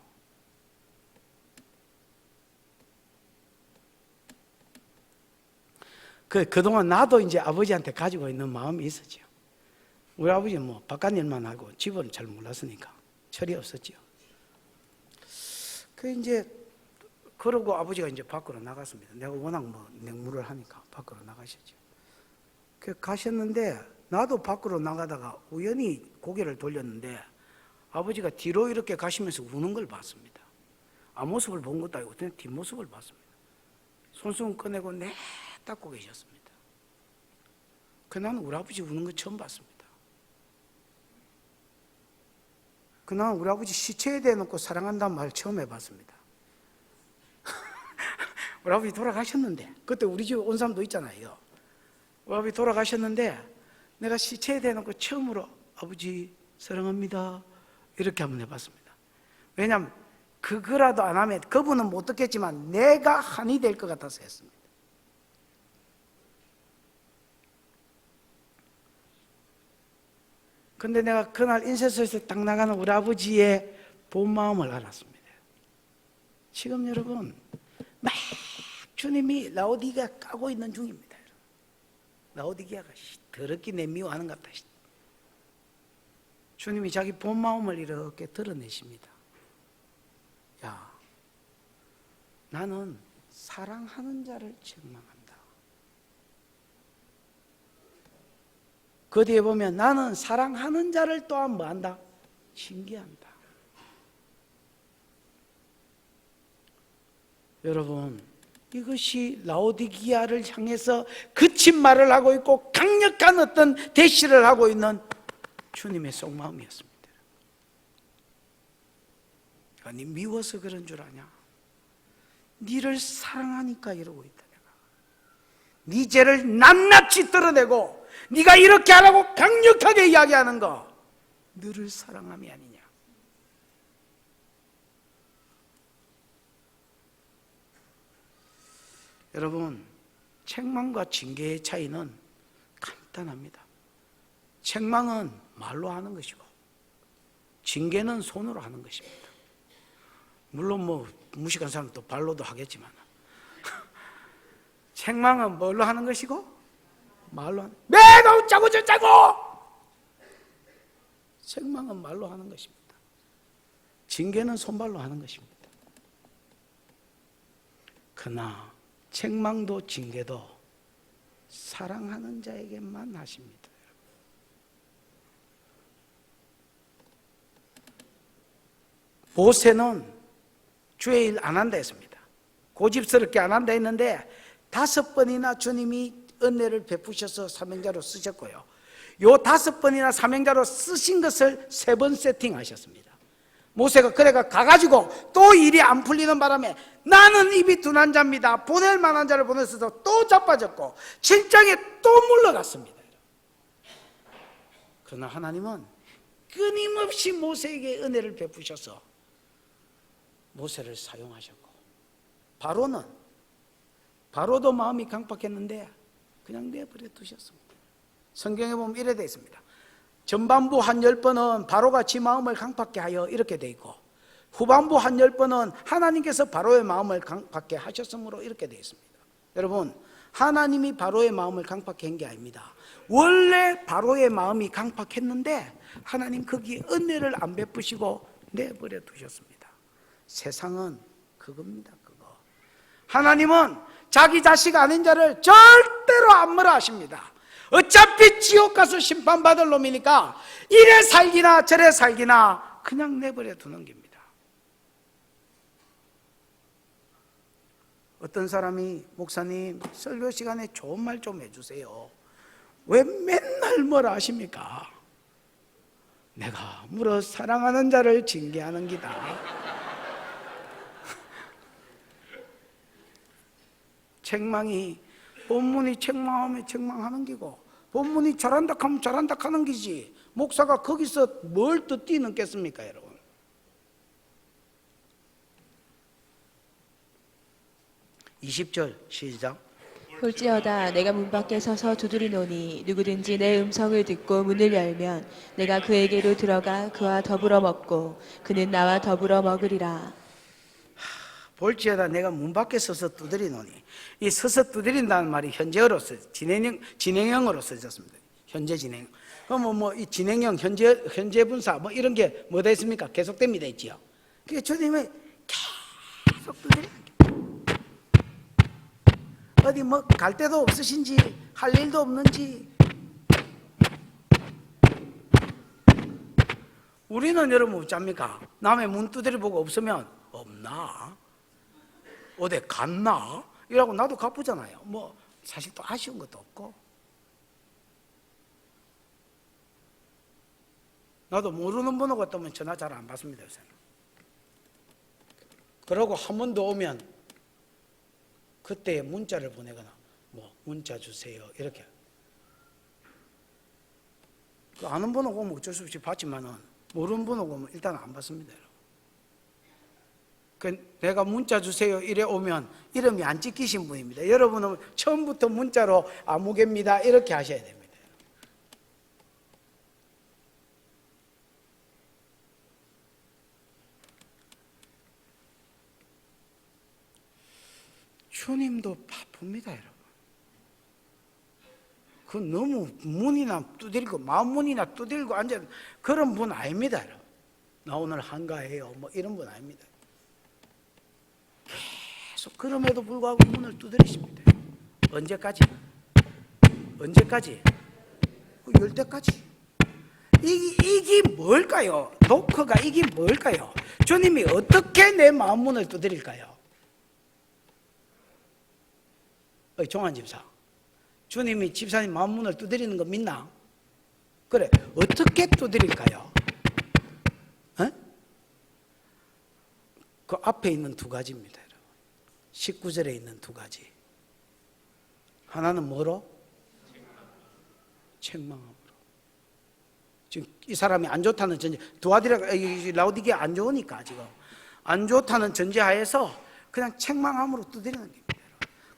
그동안 나도 이제 아버지한테 가지고 있는 마음이 있었죠. 우리 아버지는 뭐 바깥 일만 하고 집은 잘 몰랐으니까 철이 없었죠. 이제 그러고 아버지가 이제 밖으로 나갔습니다. 내가 워낙 뭐 맹물을 하니까 밖으로 나가셨죠. 가셨는데 나도 밖으로 나가다가 우연히 고개를 돌렸는데 아버지가 뒤로 이렇게 가시면서 우는 걸 봤습니다. 앞모습을 본 것도 아니고 그냥 뒷모습을 봤습니다. 손수건 꺼내고 닦고 계셨습니다. 나는 우리 아버지 우는 거 처음 봤습니다. 나는 우리 아버지 시체에 대놓고 사랑한다는 말 처음 해봤습니다. 우리 아버지 돌아가셨는데, 그때 우리 집에 온 사람도 있잖아요. 우리 아버지 돌아가셨는데 내가 시체에 대놓고 처음으로 아버지 사랑합니다 이렇게 한번 해봤습니다. 왜냐하면 그거라도 안 하면 그분은 못 듣겠지만 내가 한이 될 것 같아서 했습니다. 근데 내가 그날 인쇄소에서 딱 나가는 우리 아버지의 본 마음을 알았습니다. 지금 여러분 막 주님이 라오디게아 까고 있는 중입니다. 라오디게아가 더럽게 내미워하는 것 같다. 주님이 자기 본 마음을 이렇게 드러내십니다. 야, 나는 사랑하는 자를 책망한다. 그 뒤에 보면 나는 사랑하는 자를 또한 뭐한다? 징계한다. 여러분, 이것이 라오디게아를 향해서 거친 말을 하고 있고 강력한 어떤 대시를 하고 있는 주님의 속마음이었습니다. 네 미워서 그런 줄 아냐? 네를 사랑하니까 이러고 있다. 내가 네 죄를 낱낱이 드러내고 네가 이렇게 하라고 강력하게 이야기하는 거 너를 사랑함이 아니냐? 여러분, 책망과 징계의 차이는 간단합니다. 책망은 말로 하는 것이고 징계는 손으로 하는 것입니다. 물론 뭐 무식한 사람도 발로도 하겠지만 책망은 뭘로 하는 것이고 말로 하는, 내가 웃자고 저자고, 책망은 말로 하는 것입니다. 징계는 손발로 하는 것입니다. 그러나 책망도 징계도 사랑하는 자에게만 하십니다. 모세는 주의 일 안 한다 했습니다. 고집스럽게 안 한다 했는데 5번이나 주님이 은혜를 베푸셔서 사명자로 쓰셨고요, 요 5번이나 사명자로 쓰신 것을 3번 세팅하셨습니다. 모세가 그래가 가가지고 또 일이 안 풀리는 바람에 나는 입이 둔한 자입니다, 보낼 만한 자를 보냈어도 또 자빠졌고 진장에 또 물러갔습니다. 그러나 하나님은 끊임없이 모세에게 은혜를 베푸셔서 모세를 사용하셨고, 바로도 마음이 강팍했는데 그냥 내버려 두셨습니다. 성경에 보면 이래 되어 있습니다. 전반부 한 10번은 바로가 지 마음을 강팍게 하여 이렇게 되어 있고, 후반부 한 10번은 하나님께서 바로의 마음을 강팍게 하셨으므로 이렇게 되어 있습니다. 여러분, 하나님이 바로의 마음을 강팍게 한 게 아닙니다. 원래 바로의 마음이 강팍했는데 하나님 거기에 은혜를 안 베푸시고 내버려 두셨습니다. 세상은 그겁니다. 그거. 하나님은 자기 자식 아닌 자를 절대로 안 뭐라 하십니다. 어차피 지옥 가서 심판받을 놈이니까 이래 살기나 저래 살기나 그냥 내버려 두는 겁니다. 어떤 사람이 목사님 설교 시간에 좋은 말 좀 해주세요. 왜 맨날 뭐라 하십니까? 내가 물어 사랑하는 자를 징계하는 기다. 책망이, 본문이 책망하면 책망하는 기고 본문이 잘한다 하면 잘한다 하는 기지, 목사가 거기서 뭘 또 뛰는겠습니까? 여러분, (20절) 시작. 볼지어다 내가 문 밖에 서서 두드리노니 누구든지 내 음성을 듣고 문을 열면 내가 그에게로 들어가 그와 더불어 먹고 그는 나와 더불어 먹으리라. 볼지어다 내가 문 밖에 서서 두드리노니, 이 서서 두드린다는 말이 현재어로 진행형으로 써졌습니다. 현재 진행. 그럼 이 진행형 현재 분사 뭐 이런 게 뭐다 있습니까? 계속됩니다 있지요. 그게 주님이 계속 두드리는 게, 어디 뭐 갈 데도 없으신지 할 일도 없는지. 우리는 여러분 어쩝니까? 남의 문 두드려 보고 없으면 없나? 어디 갔나? 이라고 나도 가쁘잖아요. 뭐 사실 또 아쉬운 것도 없고. 나도 모르는 번호가 뜨면 전화 잘 안 받습니다 요새는. 그러고 한 번 더 오면 그때 문자를 보내거나 뭐 문자 주세요 이렇게. 그 아는 번호가 오면 어쩔 수 없이 받지만은 모르는 번호가 오면 일단 안 받습니다. 내가 문자 주세요 이래 오면 이름이 안 찍히신 분입니다. 여러분은 처음부터 문자로 아무개입니다 이렇게 하셔야 됩니다. 주님도 바쁩니다 여러분. 그 너무 문이나 두드리고 마음문이나 두드리고 앉아 그런 분 아닙니다 여러분. 나 오늘 한가해요 뭐 이런 분 아닙니다. 계속 그럼에도 불구하고 문을 두드리십니다. 언제까지? 열 때까지. 이게 뭘까요? 노크가 이게 뭘까요? 주님이 어떻게 내 마음 문을 두드릴까요? 종환 집사, 주님이 집사님 마음 문을 두드리는 거 믿나? 그래, 어떻게 두드릴까요? 그 앞에 있는 2가지입니다. 19절에 있는 2가지. 하나는 뭐로? 책망함으로. 지금 이 사람이 안 좋다는 전제, 라우디게아 안 좋으니까 지금 안 좋다는 전제하에서 그냥 책망함으로 두드리는 겁니다.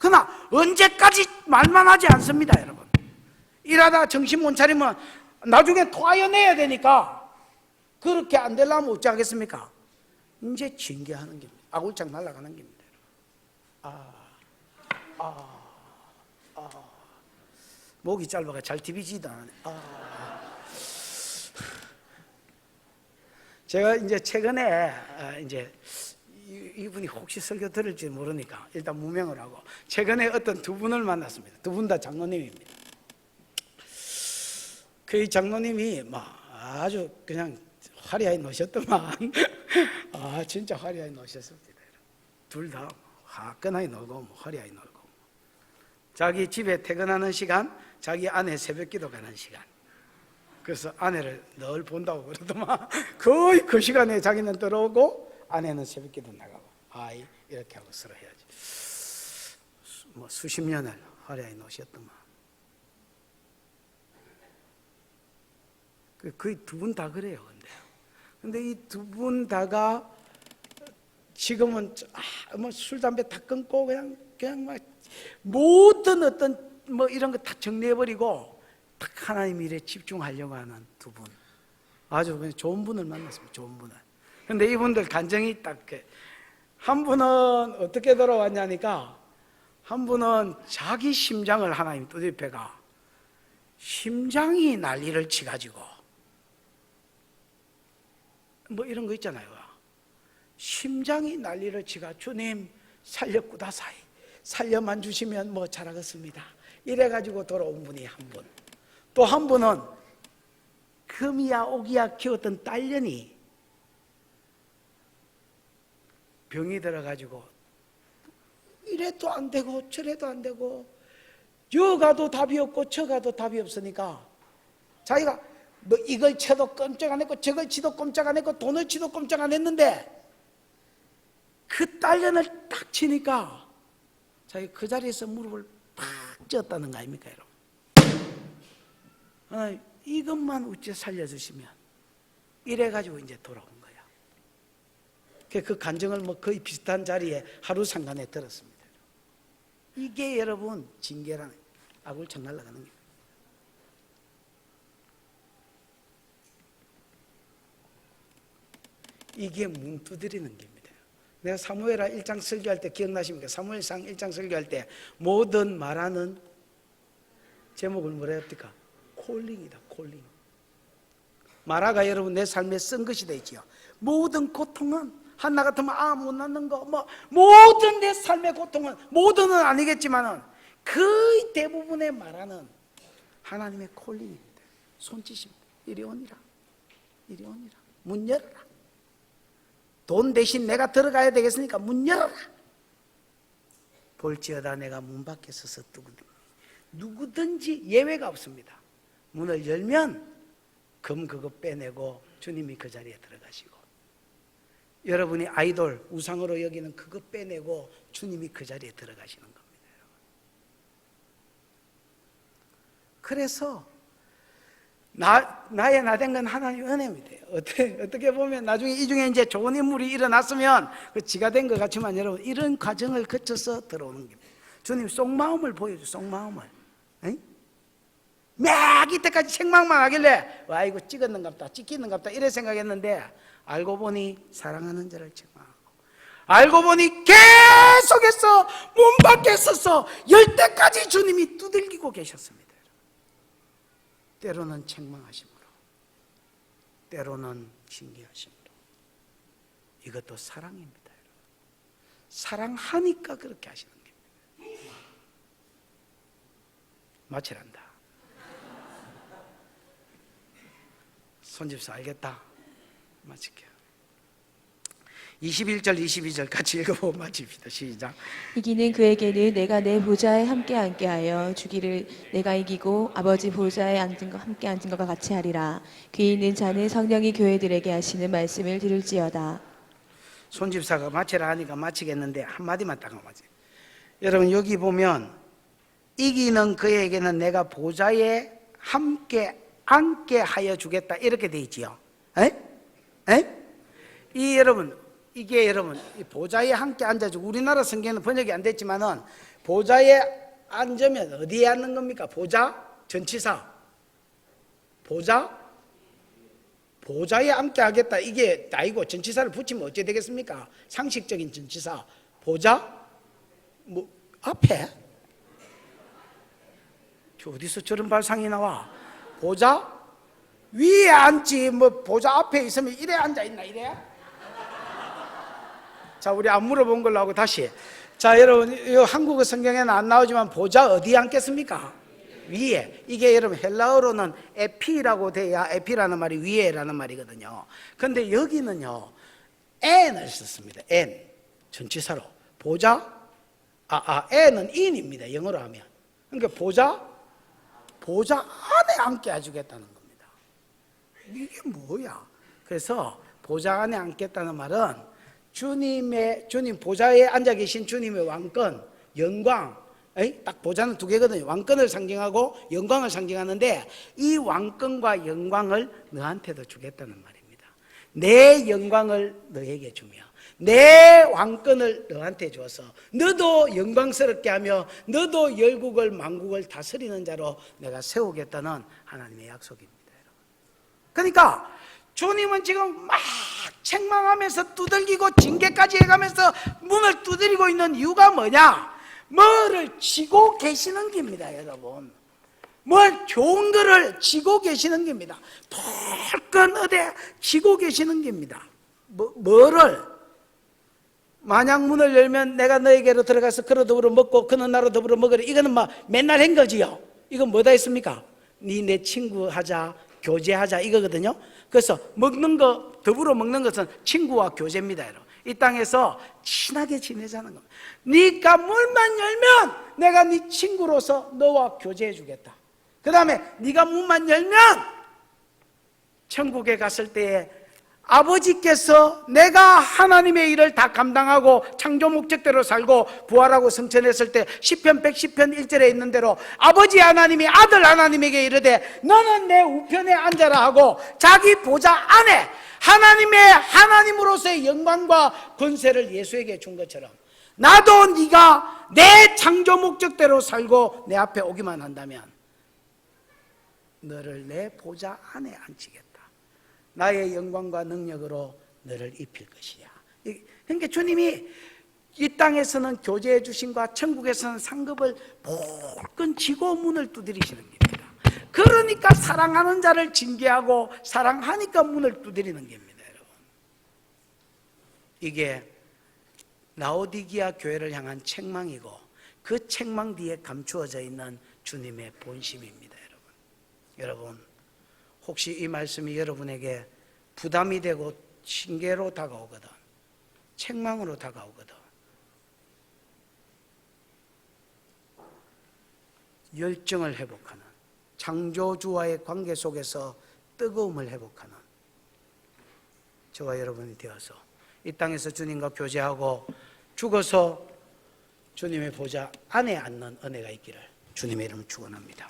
그러나 언제까지 말만 하지 않습니다, 여러분. 일하다 정신 못 차리면 나중에 토하여 내야 되니까 그렇게 안 되려면 어찌하겠습니까? 이제 징계하는 겁니다. 아굴창 날아가는 겁니다. 목이 짧아가 잘 디비지도 않네. 제가 이제 최근에 이제 이분이 혹시 설교 들을지 모르니까 일단 무명을 하고, 최근에 어떤 두 분을 만났습니다. 두 분 다 장로님입니다. 그 장로님이 막 아주 그냥 화려하게 노셨더만 진짜 화려하게 노셨습니다. 둘 다 화끈하게 놀고 뭐 화려하게 놀고, 자기 집에 퇴근하는 시간, 자기 아내 새벽기도 가는 시간, 그래서 아내를 늘 본다고 그러더만 거의 그 시간에 자기는 들어오고 아내는 새벽기도 나가고, 이렇게 하고 서로 해야지. 뭐 수십 년을 화려하게 노셨더만. 거의 두 분 다 그래요. 근데 이 두 분 다가 지금은 뭐 술 담배 다 끊고 그냥 막 모든 어떤 뭐 이런 거 다 정리해버리고 딱 하나님 일에 집중하려고 하는 두 분, 아주 그냥 좋은 분을 만났습니다. 좋은 분을. 근데 이분들 간증이 딱, 한 분은 어떻게 돌아왔냐니까, 한 분은 자기 심장을 하나님 두드려가 심장이 난리를 치가지고 뭐 이런 거 있잖아요. 심장이 난리를 치가 주님 살려꾸다사이, 살려만 주시면 뭐 잘하겠습니다, 이래가지고 돌아온 분이 한 분. 또 한 분은 금이야 오기야 키웠던 딸년이 병이 들어가지고 이래도 안 되고 저래도 안 되고, 여 가도 답이 없고 저 가도 답이 없으니까 자기가 뭐 이걸 쳐도 꼼짝 안 했고 저걸 치도 꼼짝 안 했고 돈을 치도 꼼짝 안 했는데, 그 딸년을 딱 치니까 자기 그 자리에서 무릎을 팍 쪘다는 거 아닙니까, 여러분? 이것만 어째 살려주시면, 이래가지고 이제 돌아온 거야. 그 간증을 뭐 거의 비슷한 자리에 하루 상간에 들었습니다. 이게 여러분 징계라는, 아굴창 날아가는 게. 이게 문 두드리는 겁니다. 내가 사무엘하 1장 설교할 때 기억나십니까? 사무엘상 1장 설교할 때 모든 말하는 제목을 뭐라 합니까? 콜링이다, 콜링. 마라가 여러분 내 삶에 쓴 것이 되지요. 모든 고통은, 한나 같으면 못 낳는 거, 뭐 모든 내 삶의 고통은, 모든은 아니겠지만은 거의 대부분의 말하는 하나님의 콜링입니다. 손짓입니다. 이리 오니라, 이리 오니라, 문 열어라. 돈 대신 내가 들어가야 되겠으니까 문 열어라. 볼지어다 내가 문 밖에 서서 누구든지 예외가 없습니다. 문을 열면 금 그거 빼내고 주님이 그 자리에 들어가시고, 여러분이 아이돌 우상으로 여기는 그거 빼내고 주님이 그 자리에 들어가시는 겁니다. 그래서 나의 나된 건 하나님의 은혜입니다. 어떻게 보면 나중에 이 중에 이제 좋은 인물이 일어났으면 그 지가 된 것 같지만, 여러분 이런 과정을 거쳐서 들어오는 겁니다. 주님 속마음을 보여줘, 속마음을. 막 이때까지 책망만 하길래 와 이거 찍었는갑다, 찍히는갑다 이래 생각했는데, 알고 보니 사랑하는 자를 책망하고, 알고 보니 계속해서 문 밖에 서서 열 때까지 주님이 두들기고 계셨습니다. 때로는 책망하심으로, 때로는 징계하심으로. 이것도 사랑입니다. 사랑하니까 그렇게 하시는 겁니다. 마치란다. 손집사 알겠다? 마칠게요. 21절 22절 같이 읽어보고 마칩시다. 시작. 이기는 그에게는 내가 내 보좌에 함께 앉게 하여 주기를, 내가 이기고 아버지 보좌에 함께 앉은 것과 같이 하리라. 귀 있는 자는 성령이 교회들에게 하시는 말씀을 들을지어다. 손집사가 마치라 하니까 마치겠는데 한마디만 딱 마치. 여러분 여기 보면 이기는 그에게는 내가 보좌에 함께 앉게 하여 주겠다 이렇게 돼 있지요. 이 여러분, 이게 여러분 이 보좌에 함께 앉아주고, 우리나라 성경은 번역이 안 됐지만은 보좌에 앉으면 어디에 앉는 겁니까? 보좌? 전치사. 보좌에 앉게 하겠다. 이게 아니고 전치사를 붙이면 어찌 되겠습니까? 상식적인 전치사. 보좌? 뭐 앞에? 어디서 저런 발상이 나와? 보좌? 위에 앉지 뭐 보좌 앞에 있으면 이래 앉아 있나 이래? 자, 우리 안 물어본 걸로 하고 다시. 자, 여러분, 이 한국어 성경에는 안 나오지만 보좌 어디에 앉겠습니까? 위에. 이게 여러분 헬라어로는 에피라고 돼야, 에피라는 말이 위에라는 말이거든요. 근데 여기는요 n을 썼습니다. n 전치사로. 보좌? n은 in입니다. 영어로 하면. 그러니까 보좌 안에 앉게 해주겠다는 겁니다. 이게 뭐야? 그래서 보좌 안에 앉겠다는 말은 주님 보좌에 앉아 계신 주님의 왕권, 영광, 딱 보좌는 두 개거든요. 왕권을 상징하고 영광을 상징하는데 이 왕권과 영광을 너한테도 주겠다는 말입니다. 내 영광을 너에게 주며 내 왕권을 너한테 줘서 너도 영광스럽게 하며 너도 열국을 만국을 다스리는 자로 내가 세우겠다는 하나님의 약속입니다. 여러분. 그러니까 주님은 지금 막 책망하면서 두들기고 징계까지 해가면서 문을 두드리고 있는 이유가 뭐냐? 뭐를 지고 계시는 겁니다. 여러분, 뭘 좋은 거를 지고 계시는 겁니다. 불끈 어디 지고 계시는 겁니다. 뭐를? 만약 문을 열면 내가 너에게로 들어가서 그로 더불어 먹고 그는 나로 더불어 먹으리. 이거는 막 맨날 한 거지요. 이건 뭐다 했습니까? 네 내 친구 하자, 교제하자 이거거든요. 그래서 먹는 거, 더불어 먹는 것은 친구와 교제입니다. 여러분. 이 땅에서 친하게 지내자는 겁니다. 네가 문만 열면 내가 네 친구로서 너와 교제해 주겠다. 그 다음에 네가 문만 열면 천국에 갔을 때에 아버지께서 내가 하나님의 일을 다 감당하고 창조 목적대로 살고 부활하고 승천했을 때 시편 110편 1절에 있는 대로 아버지 하나님이 아들 하나님에게 이르되 너는 내 우편에 앉아라 하고 자기 보좌 안에 하나님으로서의 영광과 권세를 예수에게 준 것처럼 나도 네가 내 창조 목적대로 살고 내 앞에 오기만 한다면 너를 내 보좌 안에 앉히겠다. 나의 영광과 능력으로 너를 입힐 것이야. 그러니까 주님이 이 땅에서는 교제해 주신과 천국에서는 상급을 불끈 쥐고 문을 두드리시는 겁니다. 그러니까 사랑하는 자를 징계하고 사랑하니까 문을 두드리는 겁니다. 여러분, 이게 라오디기아 교회를 향한 책망이고 그 책망 뒤에 감추어져 있는 주님의 본심입니다. 여러분, 혹시 이 말씀이 여러분에게 부담이 되고 징계로 다가오거든, 책망으로 다가오거든, 열정을 회복하는, 창조주와의 관계 속에서 뜨거움을 회복하는 저와 여러분이 되어서 이 땅에서 주님과 교제하고 죽어서 주님의 보좌 안에 앉는 은혜가 있기를 주님의 이름으로 축원합니다.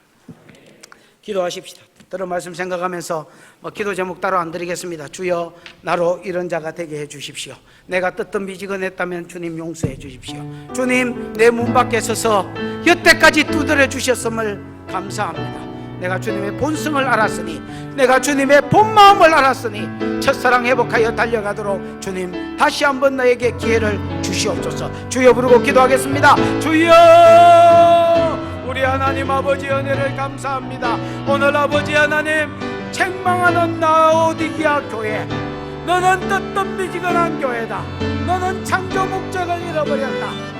기도하십시다. 들은 말씀 생각하면서 기도 제목 따로 안 드리겠습니다. 주여, 나로 이런 자가 되게 해 주십시오. 내가 뜻든 미지근했다면 주님 용서해 주십시오. 주님, 내 문 밖에 서서 여태까지 두드려 주셨음을 감사합니다. 내가 주님의 본성을 알았으니, 내가 주님의 본마음을 알았으니 첫사랑 회복하여 달려가도록 주님 다시 한번 너에게 기회를 주시옵소서. 주여 부르고 기도하겠습니다. 주여, 우리 하나님 아버지 은혜를 감사합니다. 오늘 아버지 하나님, 책망하는 라오디기아 교회, 너는 뜻뜻 미지근한 교회다. 너는 창조 목적을 잃어버렸다.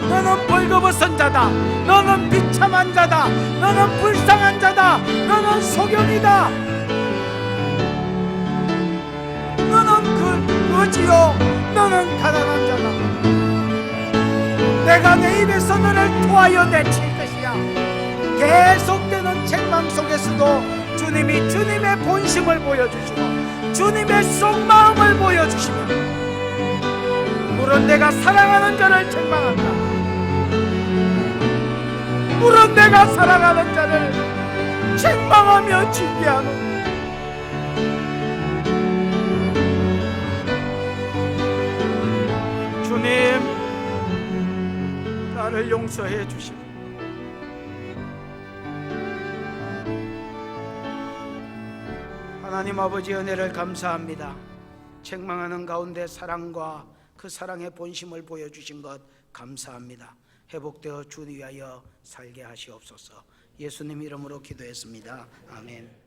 너는 벌거벗은 자다. 너는 비참한 자다. 너는 불쌍한 자다. 너는 소경이다. 너는 거지요. 너는 가난한 자다. 내가 내 입에서 너를 토하여 내칠 것이야. 계속되는 책망 속에서도 주님이 주님의 본심을 보여주시고 주님의 속마음을 보여주시며, 물론 내가 사랑하는 자를 책망한다. 물론 내가 사랑하는 자를 책망하며 징계하노. 주님, 나를 용서해 주시고 하나님 아버지 은혜를 감사합니다. 책망하는 가운데 사랑과 그 사랑의 본심을 보여주신 것 감사합니다. 회복되어 주 위하여 살게 하시옵소서. 예수님 이름으로 기도했습니다. 아멘.